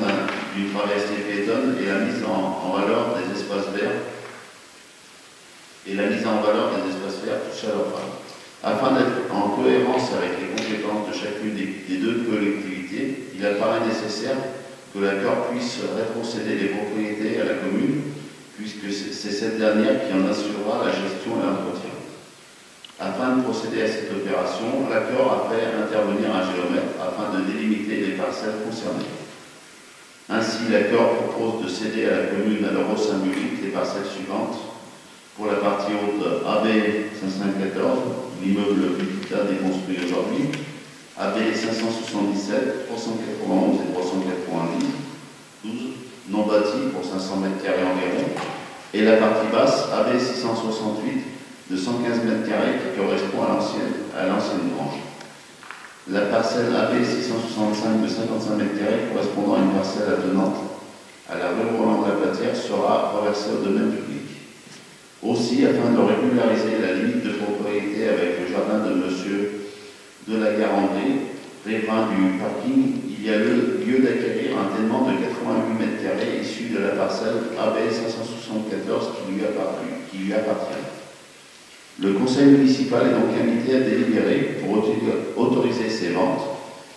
d'une traversée piétonne et la mise en valeur des espaces verts touchés à leur fin. Afin d'être en cohérence avec les compétences de chacune des deux collectivités, il apparaît nécessaire que l'ACCOR puisse rétrocéder les propriétés à la commune, puisque c'est cette dernière qui en assurera la gestion et l'entretien. Afin de procéder à cette opération, l'ACCOR a fait intervenir un géomètre afin de délimiter les parcelles concernées. Ainsi, l'ACCOR propose de céder à la commune à l'euro symbolique les parcelles suivantes. Pour la partie haute, AB 514, l'immeuble Publita déconstruit aujourd'hui, AB 577, 391 et 390, 12, non bâti pour 500 m² environ, et la partie basse, AB 668, de 115 m² qui correspond à l'ancienne branche. La parcelle AB 665 de 55 m² correspondant à une parcelle attenante à la rue Roland-la-Platière sera reversée au domaine public. Aussi, afin de régulariser la limite de propriété avec le jardin de Monsieur de la Garandrie, riverain du parking, il y a lieu d'acquérir un ténement de 88 m² issu de la parcelle AB 574 qui lui appartient. Le conseil municipal est donc invité à délibérer pour autoriser ces ventes,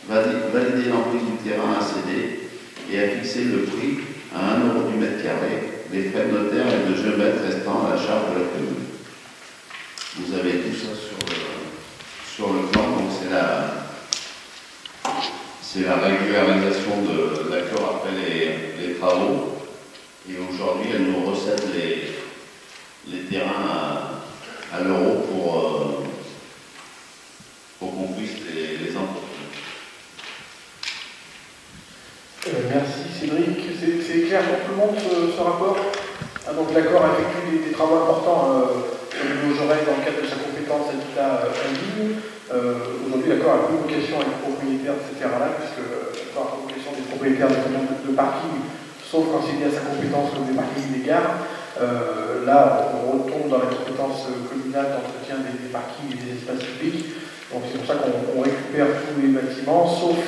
valider l'emprise du terrain à céder et à fixer le prix à 1 € du mètre carré, les frais de notaire et de géomètre restant à la charge de la commune. Vous avez tout ça sur le plan, donc c'est la régularisation le monde ce rapport. Donc l'accord effectue des travaux importants au niveau Jaurès dans le cadre de sa compétence habitat indigne. Aujourd'hui, l'accord a plus vocation à être propriétaire de ces terrains-là, puisque l'accord a vocation des propriétaires de parking, sauf quand c'est lié à sa compétence comme des parkings des gares. Là, on retombe dans la compétence communale d'entretien des parkings et des espaces publics. Donc c'est pour ça qu'on récupère tous les bâtiments, sauf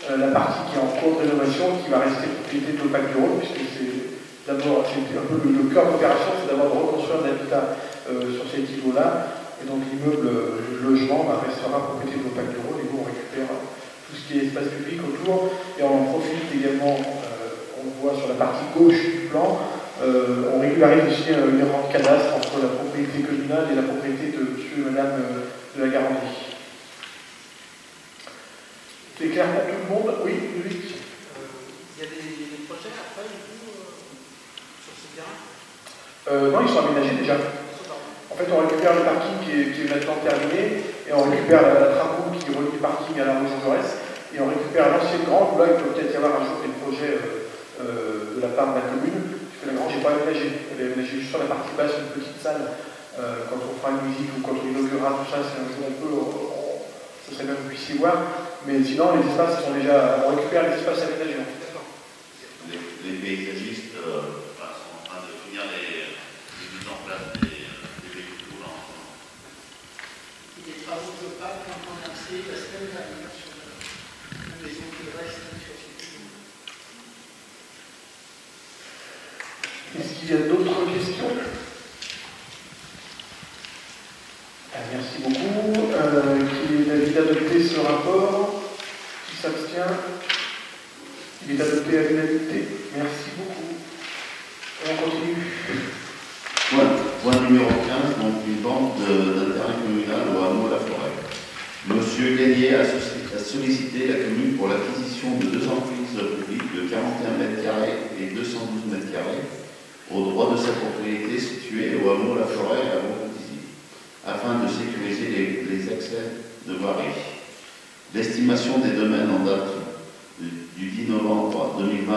la partie qui est en cours de rénovation, qui va rester propriété de l'OPAC du Rhône, puisque c'est d'abord, c'est un peu le cœur d'opération, c'est d'abord de reconstruire l'habitat sur ces niveaux-là. Et donc l'immeuble, le logement, restera propriété de l'OPAC du Rhône, et nous on récupère tout ce qui est espace public autour. Et on en profite également, on le voit sur la partie gauche du plan, on régularise aussi une rente cadastre entre la propriété communale et la propriété de monsieur et madame de la Garantie. C'est clair pour tout le monde? Oui, Luc. Il y a des projets après, du coup, sur ce terrain? Non, ils sont aménagés déjà. En fait, on récupère le parking qui est maintenant terminé, et on récupère la trampoule qui relie le parking à la rue Jaurès, et on récupère l'ancienne grange, où là, il peut peut-être y avoir un jour des projets de la part de la commune, puisque la grange n'est pas aménagée. Elle est aménagée juste sur la partie basse, une petite salle. Quand on fera une visite ou quand on inaugurera tout ça, si un jour on peut, ce serait bien que vous puissiez voir. Mais sinon, les espaces sont déjà. On récupère les espaces aménagés. Les paysagistes sont en train de finir les mises en place des véhicules en ce moment. Des travaux de parc ont commencé la semaine dernière sur la maison qui reste sur ce pays. Est-ce qu'il y a d'autres questions? Merci beaucoup. Qui est d'avis d'adopter ce rapport? Qui s'abstient? Il est adopté à l'unanimité. Merci beaucoup. Et on continue. Point numéro 15, donc une vente d'intérêt communal au hameau La Forêt. Monsieur Gagné a sollicité la commune pour l'acquisition de 2 emprises publiques de 41 m² et 212 m² au droit de sa propriété située au hameau La Forêt à Beaucoutizy, afin de sécuriser les accès de voirie. L'estimation des domaines en date du 10 novembre 2020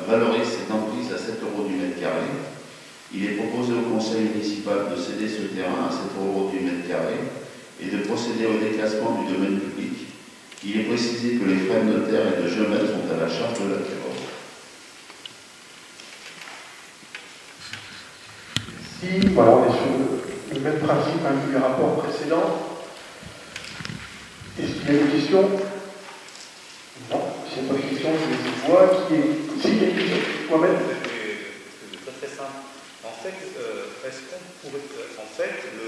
valorise cette emprise à 7 € du mètre carré. Il est proposé au conseil municipal de céder ce terrain à 7 € du mètre carré et de procéder au déclassement du domaine public. Il est précisé que les frais de notaire et de géomètre sont à la charge de l'acquéreur. Merci. Voilà, on est sur le même principe que les rapports précédents. Est-ce qu'il y a des questions? Non, s'il n'y a pas de questions, je les vois. Qui est... Si, il y a une question. Moi-même. C'est très simple. En fait, est-ce qu'on pourrait... En fait, le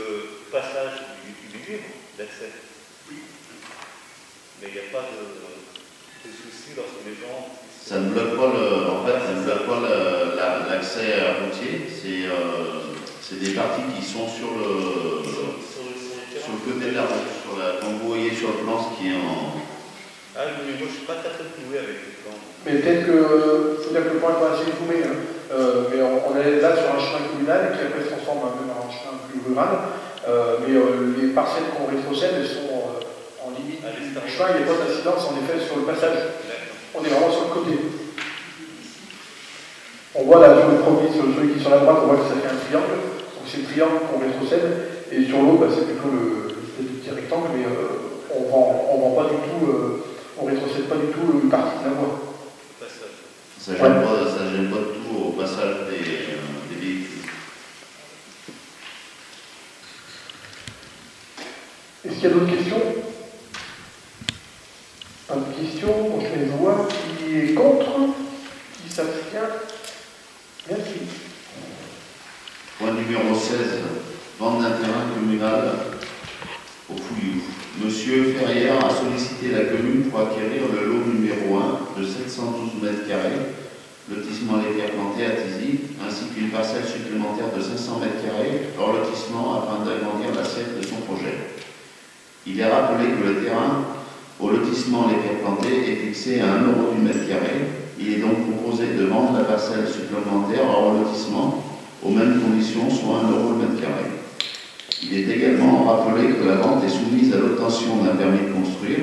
passage du libre d'accès. Oui. Mais il n'y a pas de souci lorsque les gens... Ça ne bloque pas l'accès routier. C'est des parties qui sont sur le côté de la route, comme vous voyez sur le plan, ce qui est en... Ah, mais moi je ne suis pas très cloué avec le plan. Mais peut-être que, faut dire que le plan est pas assez zoomé, mais on est là sur un chemin communal qui après se transforme un peu dans un chemin plus rural. Mais les parcelles qu'on rétrocède, elles sont en limite du chemin, il n'y a pas d'incidence en effet sur le passage. On est vraiment sur le côté. On voit là sur le premier, sur celui qui est sur la droite, on voit que ça fait un triangle. Donc c'est le triangle qu'on rétrocède. Et sur l'autre, c'est plutôt le petit rectangle, mais on vend pas du tout, on rétrocède pas du tout une partie de la voie. Ça gêne pas du tout au passage des véhicules. Est-ce qu'il y a d'autres questions? Pas de questions, donc je les vois. Qui est contre? Qui s'abstient? Merci. Point numéro 16, vente d'un terrain communal au Fouillou. Monsieur Ferrière a sollicité la commune pour acquérir le lot numéro 1 de 712 m², lotissement Les Pierres Plantées à Tizy, ainsi qu'une parcelle supplémentaire de 500 m² hors lotissement afin d'agrandir l'assiette de son projet. Il est rappelé que le terrain au lotissement Les Pierres Plantées est fixé à 1 € du mètre carré. Il est donc proposé de vendre la parcelle supplémentaire hors lotissement aux mêmes conditions, soit 1 € le mètre carré. Il est également rappelé que la vente est soumise à l'obtention d'un permis de construire,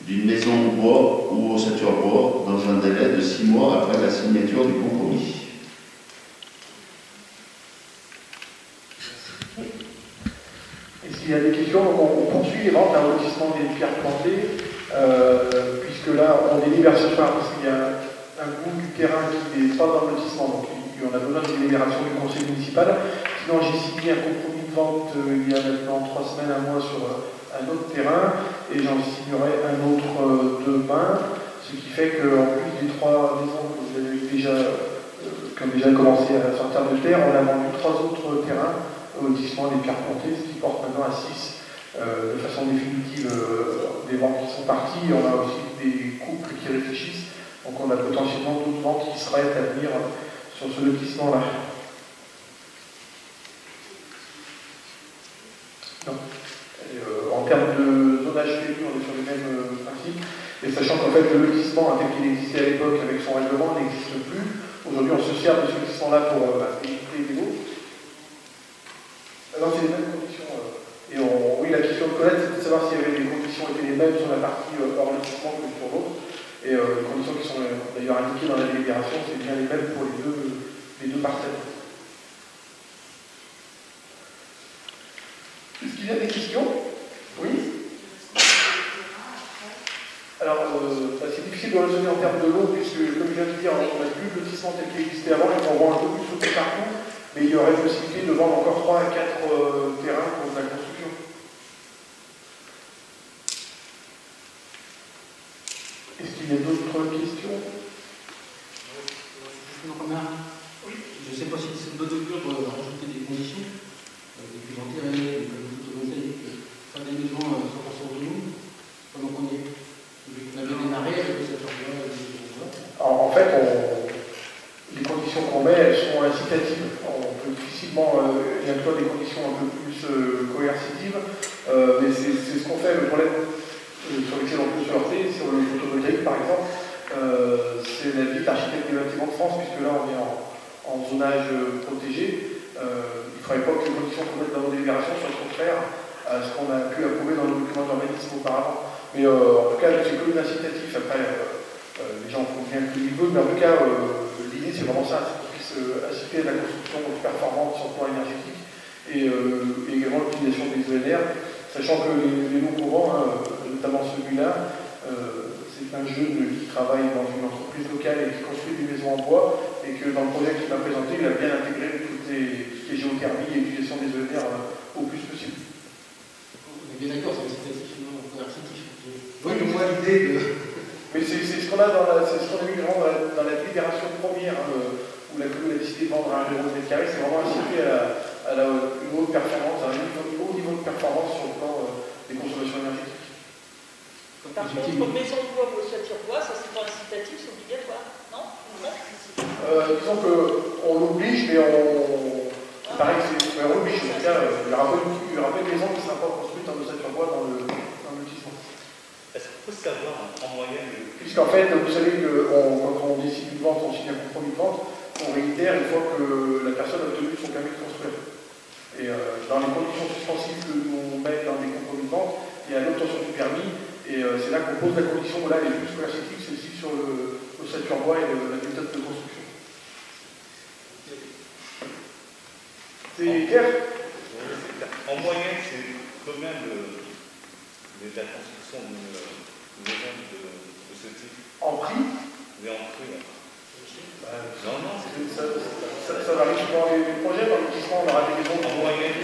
d'une maison au bois ou ossature bois dans un délai de 6 mois après la signature du compromis. Et s'il y a des questions, on poursuit les ventes à lotissement des pierres plantées, puisque là, on délibère ce soir parce qu'il y a un bout du terrain qui n'est pas dans le lotissement, donc on a besoin de délibération du conseil municipal. Sinon, j'ai signé un compromis de vente il y a maintenant 3 semaines, un mois sur un autre terrain, et j'en signerai un autre demain, ce qui fait qu'en plus des 3 maisons que vous avez déjà, qui ont déjà commencé à sortir de terre, on a vendu 3 autres terrains au lotissement des pierres plantées, ce qui porte maintenant à 6 de façon définitive des ventes qui sont parties. On a aussi des couples qui réfléchissent, donc on a potentiellement d'autres ventes qui seraient à venir sur ce lotissement-là. En termes de zonage PMU, on est sur les mêmes principes, et sachant qu'en fait le lotissement tel qu'il existait à l'époque avec son règlement n'existe plus. Aujourd'hui on se sert de ce lotissement-là pour éviter les vélos. Non, c'est les mêmes conditions. Oui, la question de Colette, c'était de savoir s'il y avait les conditions étaient les mêmes sur la partie hors lotissement que sur l'autre. Et les conditions qui sont d'ailleurs indiquées dans la délibération, c'est bien les mêmes pour les deux parcelles. Est-ce qu'il y a des questions? Oui. Alors, c'est difficile de raisonner en termes de l'eau, puisque, comme je viens de dire, on n'a plus le lotissement tel qu'il existait avant, et qu'on vend un peu plus sous partout, mais il y aurait possibilité de vendre encore 3 à 4 terrains pour de la construction. Est-ce qu'il y a d'autres questions? Oui. Je ne sais pas si c'est une bonne augure de rajouter des conditions, des plus antérieures, des panneaux photovoltaïques, pas des maisons 100% autonomes, pendant qu'on y est. On avait démarré avec cette ordre-là. En fait, les conditions qu'on met, elles sont incitatives. On peut difficilement y inclure des conditions un peu plus coercitives, mais c'est ce qu'on fait. Le problème sur lequel on peut se heurter, sur le photovoltaïque par exemple, c'est l'avis de l'architecte des bâtiments de France, puisque là on est en zonage protégé. Il ne faudrait pas que les conditions qu'on mette dans nos délibérations soient contraires à ce qu'on a pu approuver dans le document d'urbanisme auparavant. Mais en tout cas, c'est que l'incitatif. Après, les gens font bien qu'ils veulent, mais en tout cas, l'idée c'est vraiment ça, c'est qu'on puisse inciter à la construction performante sur le plan énergétique et également l'utilisation des ENR, sachant que les lots courants, notamment celui-là, c'est un jeune qui travaille dans une entreprise locale et qui construit des maisons en bois, et que dans le projet qu'il m'a présenté, il a bien intégré tout ce qui est géothermie et l'utilisation des ENR au plus possible. On est bien d'accord, c'est incitatif, non coercitif. Oui, mais moi l'idée de... Mais c'est ce qu'on a c'est ce qu'on a vu vraiment dans la délibération première, où la commune a décidé de vendre à 1 euro de mètre carré, c'est vraiment incité à une haute performance, à un haut niveau de performance sur le plan des consommations énergétiques. Par contre, pour maison de bois ou ossature bois, ça c'est pas incitatif, c'est obligatoire, non? Disons qu'on l'oblige, mais c'est pareil, on l'oblige. En tout cas, il y aura pas une maison qui ne sera pas construite en ossature bois dans le lotissement. Est-ce qu'on peut savoir en moyenne Puisqu'en fait, vous savez que quand on décide une vente, on signe un compromis de vente, on réitère une fois que la personne a obtenu son permis de construire. Et dans les conditions suspensives que nous met dans les compromis de vente, il y a l'obtention du permis, et c'est là qu'on pose la condition, là, elle est plus coercitive, c'est aussi sur l'ossature bois et la méthode de construction. C'est clair? En moyenne, c'est combien de la construction d'une maison de ce type? En prix? Oui, en prix. Non, ça varie souvent les projets. Dans le lotissement, on aura des maisons en moyenne.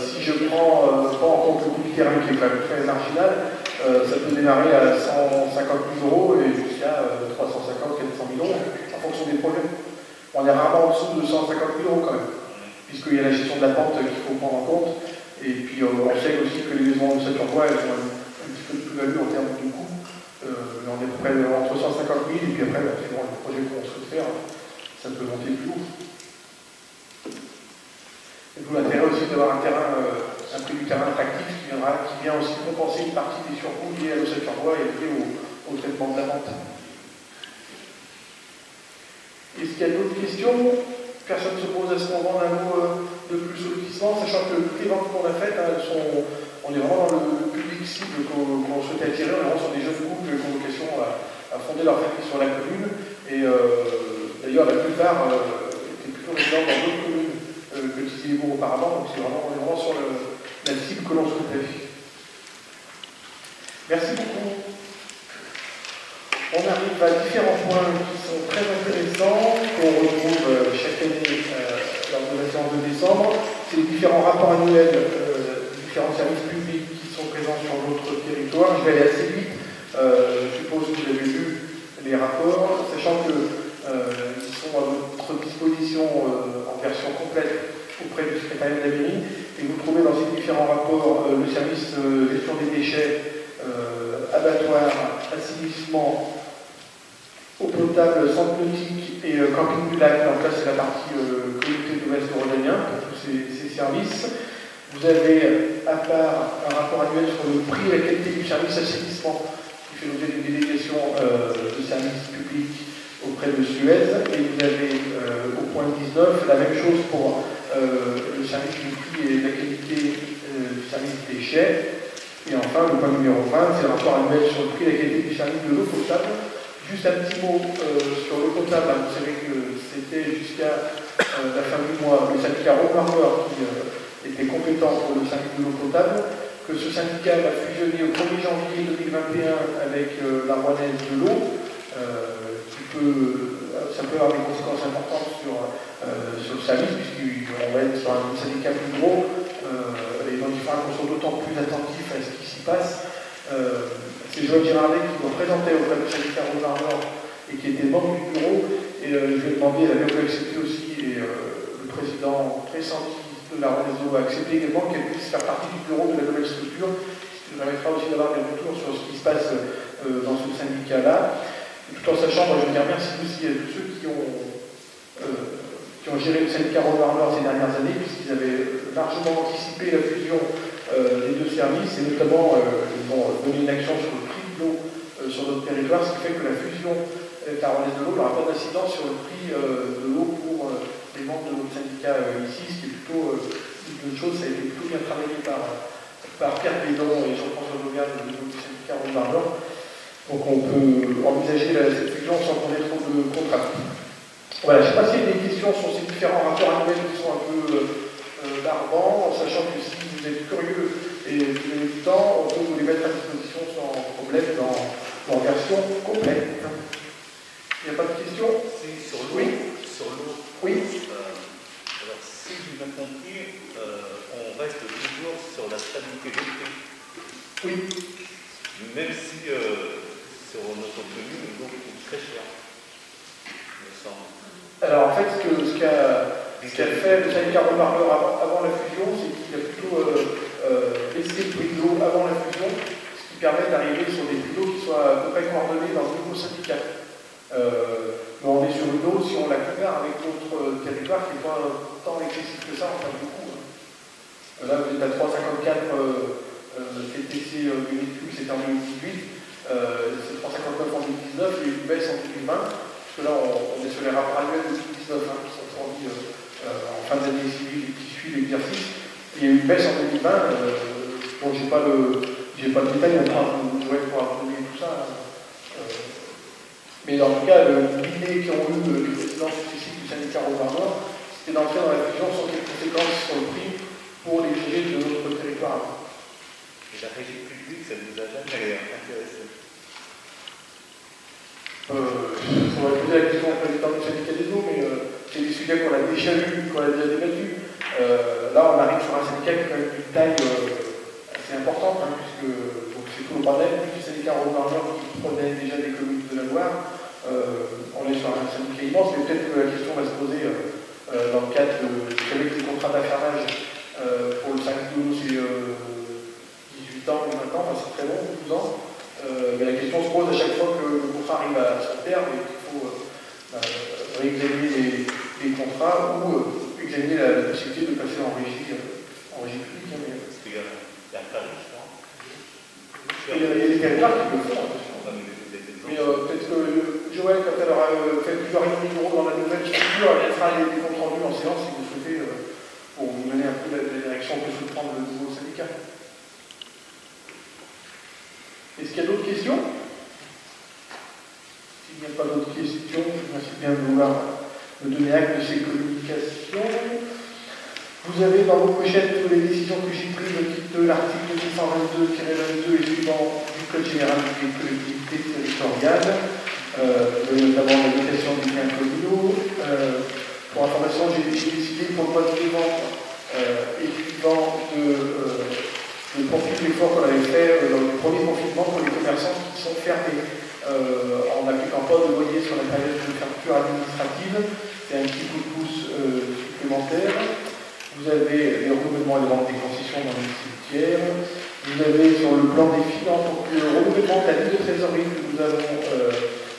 Si je prends pas en compte le coût du terrain qui est quand même très marginal, ça peut démarrer à 150 000 euros et jusqu'à 350 400 000 euros en fonction des projets. On est rarement en dessous de 150 000 euros quand même, puisqu'il y a la gestion de la pente qu'il faut prendre en compte. Et puis on sait aussi que les maisons de ossature bois, elles ont un petit peu de plus-value en termes de coût. On est à peu près entre 150 000 et puis après, selon le projet qu'on souhaite faire, ça peut monter plus haut. Et d'où l'intérêt aussi d'avoir un prix du terrain attractif qui vient aussi compenser une partie des surcoûts liés à l'ossature bois et liés au traitement de la vente. Est-ce qu'il y a d'autres questions? Personne ne se pose à ce qu'on vende un mot de plus au lotissement, sachant que toutes les ventes qu'on a faites, on est vraiment dans le public cible qu'on souhaitait attirer. On est vraiment sur des jeunes couples qui ont vocation à fonder leur famille sur la commune. Et d'ailleurs, la plupart étaient plutôt résidents dans d'autres communes que Tizy-les-Bourgs auparavant, donc on est vraiment sur la cible que l'on souhaitait. Merci beaucoup. On arrive à différents points qui sont très intéressants, qu'on retrouve chaque année lors de la séance de décembre. C'est les différents rapports annuels des différents services publics qui sont présents sur notre territoire. Je vais aller assez vite. Je suppose que vous avez vu les rapports, sachant qu'ils sont à votre disposition en version complète auprès du secrétariat de la mairie. Et vous trouvez dans ces différents rapports le service gestion des déchets, abattoir, assainissement, eau potable, centre nautique et camping du lac. Donc là, c'est la partie communauté de l'Ouest rhodanien pour tous ces services. Vous avez à part un rapport annuel sur le prix et la qualité du service assainissement qui fait l'objet d'une délégation de services publics auprès de Suez. Et vous avez au point 19 la même chose pour le service du prix et la qualité du service déchets. Et enfin, le point numéro 20, c'est le rapport annuel sur le prix et la qualité du service de l'eau potable. Juste un petit mot sur l'eau potable. Vous savez que c'était jusqu'à la fin du mois le syndicat Romarmeur qui était compétent pour le service de l'eau potable, que ce syndicat a fusionné au 1er janvier 2021 avec la Rouennaise de l'eau, ça peut avoir des conséquences importantes sur le service, puisqu'on va être sur un syndicat plus gros, et donc il faudra qu'on soit d'autant plus attentif à ce qui s'y passe. C'est Joël Girardet qui nous présentait auprès du syndicat Romarmeur et qui était membre du bureau, et je lui ai demandé, elle avait accepté aussi, et le président très senti de la Rouennaise de l'eau a accepté également qu'elle puisse faire partie du bureau de la nouvelle structure, ce qui nous permettra aussi d'avoir des retours sur ce qui se passe dans ce syndicat-là. Tout en sachant, moi je veux dire merci aussi à tous ceux qui ont géré le syndicat Romarmeur ces dernières années, puisqu'ils avaient largement anticipé la fusion des deux services, et notamment ils ont donné une action sur le prix de l'eau sur notre territoire, ce qui fait que la fusion avec la Rouennaise de l'eau n'aura pas d'incidence sur le prix de l'eau pour les membres de notre syndicat ici, ce qui est plutôt une bonne chose. Ça a été plutôt bien travaillé par Pierre Pédon et Jean-François Logan du syndicat Romarmeur. Donc on peut envisager cette fusion sans qu'on ait trop de contraintes. Voilà, je ne sais pas s'il y a des questions sur ces différents rapports annuels qui sont un peu barbants, en sachant que si vous êtes curieux et vous avez du temps, on peut vous les mettre à disposition sans problème dans version complète. Il n'y a pas de questions? Sur l'eau. Oui. Sur l'eau. Oui. Alors, si j'ai bien compris, on reste toujours sur la stabilité des prix. Oui. Même si sur notre commune, l'eau coûte très cher, il me semble. Alors en fait, ce qu'a fait le syndicat Romarmeur avant la fusion, c'est qu'il a plutôt baissé le prix de l'eau avant la fusion, ce qui permet d'arriver sur des prix d'eau qui soient à peu près coordonnés dans le nouveau syndicat. Mais on est sur une eau, si on la compare avec d'autres territoires, qui n'est pas tant excessif que ça, enfin beaucoup. Là, vous êtes à 3,54 TTC unité cube, c'était en 2018, c'est 3,59 en 2019, il y a eu une baisse en 2020, parce que là, on est sur les rapports annuels de 2019 qui sont fournis en fin d'année civile qui suit l'exercice. Il y a eu une baisse en 2020, bon, j'ai pas le détail, on pourrait pouvoir donner tout ça. Mais en tout cas, l'idée qu'ont eu les présidents successifs du syndicat Romarmeur, c'était d'entrer dans la fusion sans quelles conséquences sur le prix pour les usagers de notre territoire. Et la régie publique, ça ne vous a jamais intéressé? On va poser la question au président du syndicat des eaux, mais c'est des sujets qu'on a déjà vus, qu'on a déjà débattus. Là, on arrive sur un syndicat qui a quand même une taille assez importante, hein, puisque c'est tout le bordel, plus du syndicat Romarmeur qui prenait déjà des communes de la Loire. On est sur un syndicat immense, mais peut-être que la question va se poser dans le cadre de, vous savez que les contrats d'affairage pour le service de l'eau, c'est 18 ans ou 20 ans, enfin, c'est très long, 12 ans. Mais la question se pose à chaque fois que le contrat arrive à son terme et qu'il faut réexaminer les contrats ou examiner la possibilité de passer en régie publique. Hein, parce qu'il y a un tarif, je crois. Il y a des territoires qui le font, attention. Mais peut-être que Joël, quand elle aura fait plusieurs millions d'euros dans la nouvelle structure, elle fera des comptes rendus en séance si vous souhaitez, pour vous donner un peu la direction que souhaite prendre le nouveau syndicat. Est-ce qu'il y a d'autres questions? S'il n'y a pas d'autres questions, je vous remercie bien de vouloir me donner acte de ces communications. Vous avez dans vos pochettes toutes les décisions que j'ai prises au titre de l'article 222-22 et suivant du Code général des collectivités territoriales, notamment la dotation des biens communaux. Pour information, j'ai décidé pour le mois de novembre et suivant de poursuivre l'effort qu'on avait fait dans le premier confinement pour les commerçants qui sont fermés en n'appliquant pas de loyer sur la période de fermeture administrative. C'est un petit coup de pouce supplémentaire. Vous avez les renouvellements et les ventes des concessions dans les cimetières. Vous avez sur le plan des finances, donc le renouvellement de la ligne de trésorerie que nous avons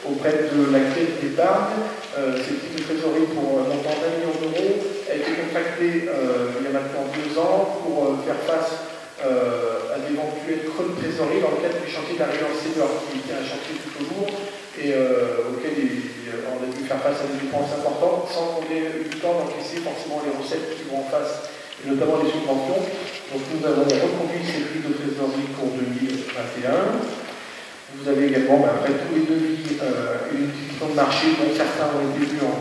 auprès de la caisse d'épargne. Cette ligne de trésorerie pour un montant d'1 million d'euros a été contractée il y a maintenant 2 ans pour faire face à d'éventuels creux de trésorerie dans le cadre du chantier d'Alliance Senior, qui était un chantier tout au jour et auquel on a dû faire face à des dépenses importantes sans qu'on ait eu le temps d'encaisser forcément les recettes qui vont en face, et notamment les subventions. Donc nous avons reconduit cette ligne de trésorerie pour 2021. Vous avez également, après tous les devis, une discussion de marché dont certains ont été vus en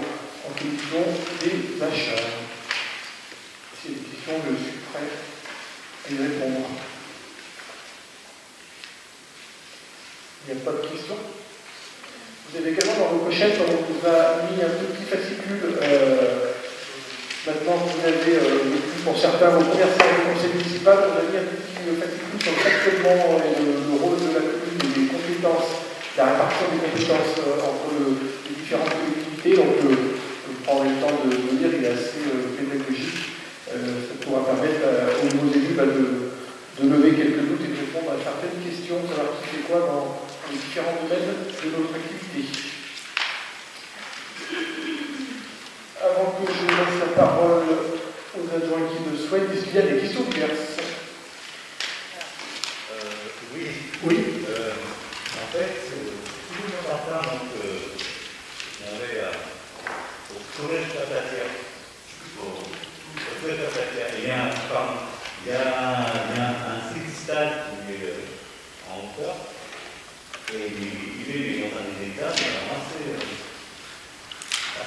question des achats. Si les questions, je suis prêt à y répondre. Il n'y a pas de questions? Vous avez également dans vos pochettes, on vous a mis un petit fascicule. Maintenant que vous avez, pour certains, vos premières séries de conseil municipal, on a mis un petit fascicule sur le fonctionnement et le rôle de la commune, des compétences, la répartition des compétences entre les différentes collectivités. Donc, je prends le temps de lire, il est assez pédagogique. Ça pourra permettre aux nouveaux élus de lever quelques doutes et de répondre à certaines questions, savoir qui fait quoi dans les différents domaines de notre activité. Avant que je laisse la parole aux adjoints qui le souhaitent, est-ce qu'il y a des questions diverses? Oui. En fait, tout le monde entend donc on est au collège Patatière. Au collège Patatière. Il y a un stade qui est en hauteur. Et il est dans des états assez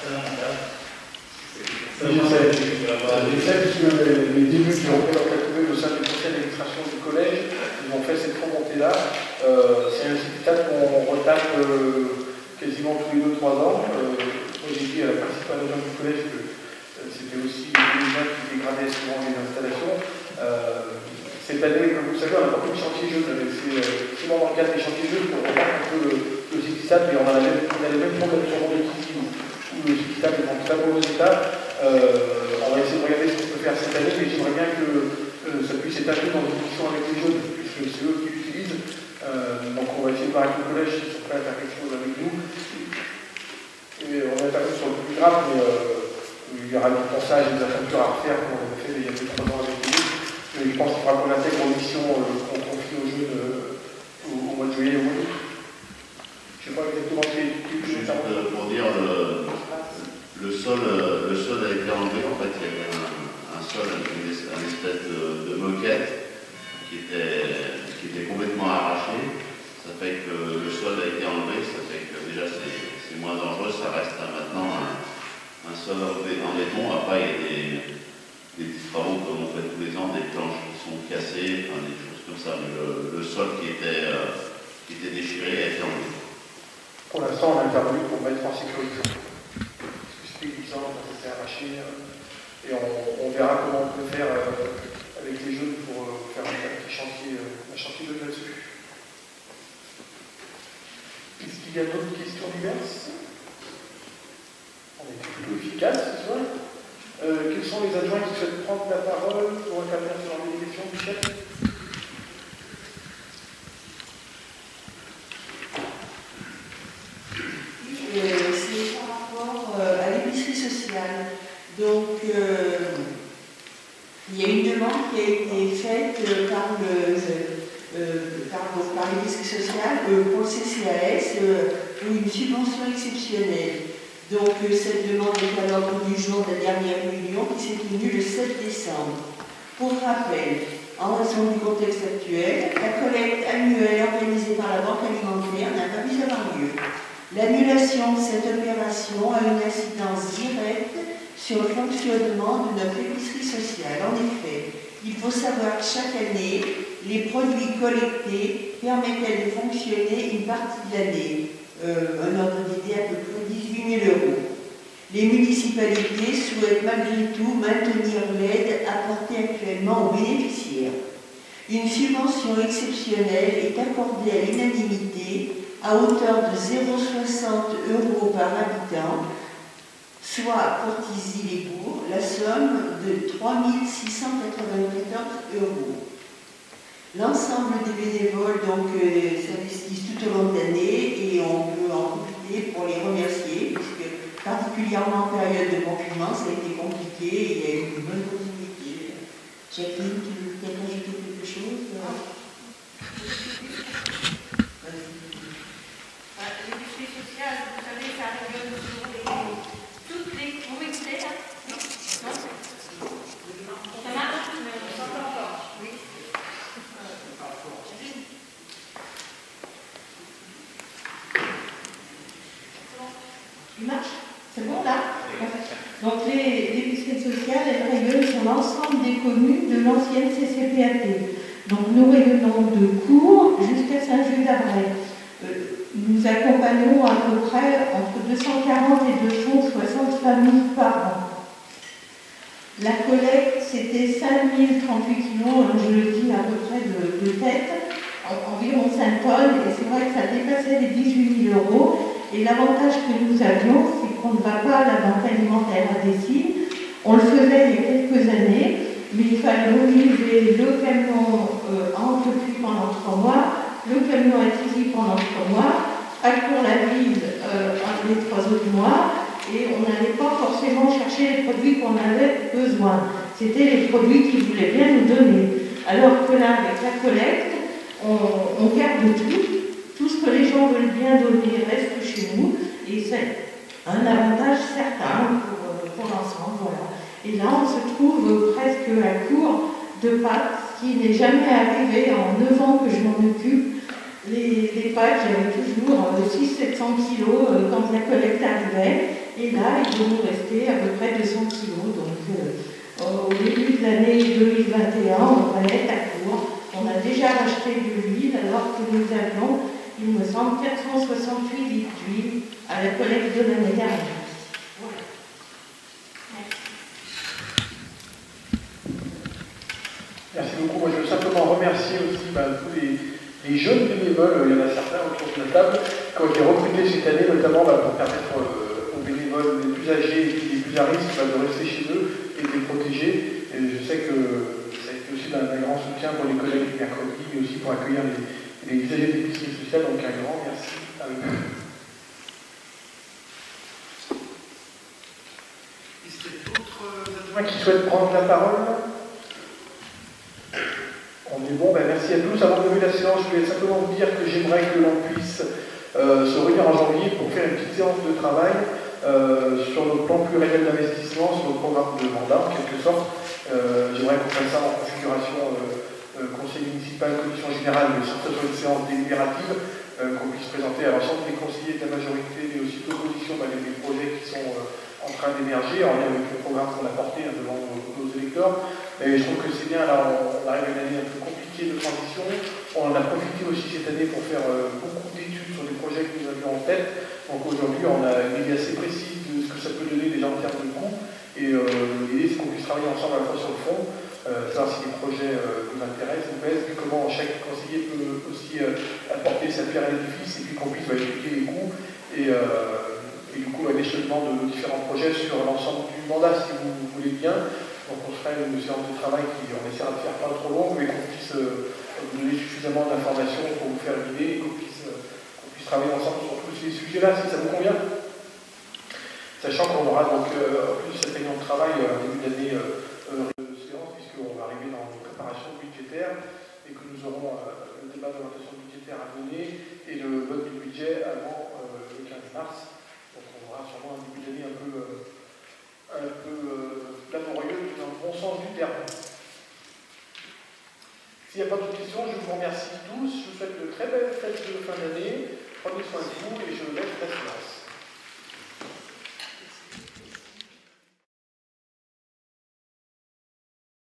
lamentables. Je sais, puisque les débuts qui ont fait retrouver au sein du conseil d'administration du collège, ils ont fait cette remontée-là. C'est un stade qu'on retape quasiment tous les 2-3 ans. Moi, j'ai dit à la principale agent du collège que c'était aussi les gens qui dégradaient souvent les installations. Cette année, comme vous le savez, on a beaucoup de chantiers jeunes. C'est souvent dans le cadre des chantiers jeunes qu'on remarque un peu le stade, mais on a les mêmes problèmes sur le monde où le stade est dans très mauvais état. On va essayer de regarder ce qu'on peut faire cette année, mais j'aimerais bien que ça puisse être inclus dans une discussion avec les jeunes, puisque c'est eux qui l'utilisent. Donc on va essayer de voir avec le collège si ça peut faire quelque chose avec nous. Et on va intervenir sur le plus grave, mais il y aura du ponçage et des affactures à refaire, comme on avait fait il y a 2-3 ans avec nous. Et je pense qu'il faudra qu'on intègre aux missions qu'on confie aux jeunes au mois de juillet et au mois d'août. Je ne sais pas exactement ce que juste pour dire, le sol a été enlevé. En fait, il y avait un sol avec une espèce de moquette qui était complètement arrachée. Ça fait que le sol a été enlevé. Ça fait que déjà c'est moins dangereux. Ça reste maintenant un sol en béton. Après, il y a des petits travaux comme on fait tous les ans, des planches qui sont cassées, enfin, des choses comme ça. Mais le sol qui était déchiré a été enlevé. Pour l'instant, on a intervenu pour mettre en sécurité. C'était 10 ans, ça s'était arraché. Et on verra comment on peut faire avec les jeunes pour faire un petit chantier de là-dessus. Est-ce qu'il y a d'autres questions diverses? On est plutôt efficace ce soir. Quels sont les adjoints qui souhaitent prendre la parole pour intervenir sur la délégation du chef? C'est par rapport à l'épicerie sociale. Donc, il y a une demande qui a été faite par l'épicerie sociale pour le CCAS pour une subvention exceptionnelle. Donc, cette demande est à l'ordre du jour de la dernière réunion qui s'est tenue le 7 décembre. Pour rappel, en raison du contexte actuel, la collecte annuelle organisée par la Banque alimentaire n'a pas pu avoir lieu. L'annulation de cette opération a une incidence directe sur le fonctionnement de notre épicerie sociale. faut savoir que chaque année, les produits collectés permettent de fonctionner une partie de l'année. Un ordre d'idée à peu près 18 000 €. Les municipalités souhaitent malgré tout maintenir l'aide apportée actuellement aux bénéficiaires. Une subvention exceptionnelle est accordée à l'unanimité à hauteur de 0,60 € par habitant, soit pour Tizy-les-Bourgs, la somme de 3 694 €. L'ensemble des bénévoles s'investissent tout au long de l'année et on peut en profiter pour les remercier, puisque particulièrement en période de confinement, ça a été compliqué et il y a eu une bonne continuité. Jacqueline, tu veux peut-être ajouter quelque chose? L'épicerie sociale, vous savez, ça rayonne sur toutes les... Vous écoutez là? Non? Ça marche? On s'entend encore. Oui. Il marche? C'est bon là? Donc l'épicerie sociale, elle rayonne sur l'ensemble des communes de l'ancienne CCPAT. Donc nous rayonnons de Cours jusqu'à Saint-Just-d'Avray. Nous accompagnons à peu près entre 240 et 260 familles par an. La collecte, c'était 5038 kilos, je le dis à peu près de tête, environ 5 tonnes, et c'est vrai que ça dépassait les 18 000 €. Et l'avantage que nous avions, c'est qu'on ne va pas à la banque alimentaire à Dessines. On le faisait il y a quelques années, mais il fallait mobiliser le camion à Entrepuis pendant 3 mois, le camion à Tizy pendant 3 mois, à Cours-la-Ville les 3 autres mois, et on n'allait pas forcément chercher les produits qu'on avait besoin. C'était les produits qu'ils voulaient bien nous donner. Alors que là, avec la collecte, on garde tout ce que les gens veulent bien donner reste chez nous, et c'est un avantage certain pour l'ensemble. Voilà. Et là, on se trouve presque à court de pâtes, ce qui n'est jamais arrivé en 9 ans que je m'en occupe. Les pâtes, j'avais toujours 600-700 kilos quand la collecte arrivait, et là, il doit nous rester à peu près 200 kilos. Donc, au début de l'année 2021, on va être à court. On a déjà racheté de l'huile, alors que nous avions, il me semble, 468 litres d'huile à la collecte de l'année dernière. Voilà. Merci beaucoup. Moi, je veux simplement remercier aussi tous les jeunes bénévoles, il y en a certains autour de la table, qui ont été recrutés cette année, notamment pour permettre aux bénévoles les plus âgés et les plus à risque de rester chez eux et de les protéger. Et je sais que ça a été aussi d'un grand soutien pour les collègues du mercredi, mais aussi pour accueillir les usagers des l'épicerie sociale. Donc un grand merci à eux. Est-ce qu'il y a d'autres adjoints qui souhaitent prendre la parole? On est bon, merci à tous. Avant de lever la séance, je voulais simplement vous dire que j'aimerais que l'on puisse se réunir en janvier pour faire une petite séance de travail sur notre plan pluriannuel d'investissement, sur notre programme de mandat en quelque sorte. J'aimerais qu'on fasse ça en configuration conseil municipal, commission générale, mais surtout sur une séance délibérative, qu'on puisse présenter à l'ensemble des conseillers de la majorité, mais aussi de l'opposition, des projets qui sont en train d'émerger en lien avec le programme qu'on a porté devant nos électeurs. Et je trouve que c'est bien, là on arrive à une année un peu compliquée de transition. On en a profité aussi cette année pour faire beaucoup d'études sur les projets que nous avions en tête. Donc aujourd'hui on a une idée assez précise de ce que ça peut donner déjà en termes de coûts. Et l'idée c'est qu'on puisse travailler ensemble à la fois sur le fond, savoir si les projets nous intéressent, nous plaisent, puis comment chaque conseiller peut aussi apporter sa pierre à l'édifice, et puis qu'on puisse expliquer les coûts. Et du coup l'échelonnement de nos différents projets sur l'ensemble du mandat si vous voulez bien. Donc on se fera une séance de travail qui, on essaiera de faire pas trop longue, mais qu'on puisse vous donner suffisamment d'informations pour vous faire une idée et qu'on puisse travailler ensemble sur tous ces sujets-là, si ça vous convient. Sachant qu'on aura donc, en plus de cette réunion de travail, un début d'année séance, puisqu'on va arriver dans une préparation budgétaire et que nous aurons le débat d'orientation budgétaire à mener et le vote du budget avant le 15 mars. Donc on aura sûrement un début d'année un peu laborieux dans le bon sens du terme. S'il n'y a pas d'autres questions, je vous remercie tous. Je vous souhaite de très belles fêtes de fin d'année. Prenez soin de vous et je laisse la séance.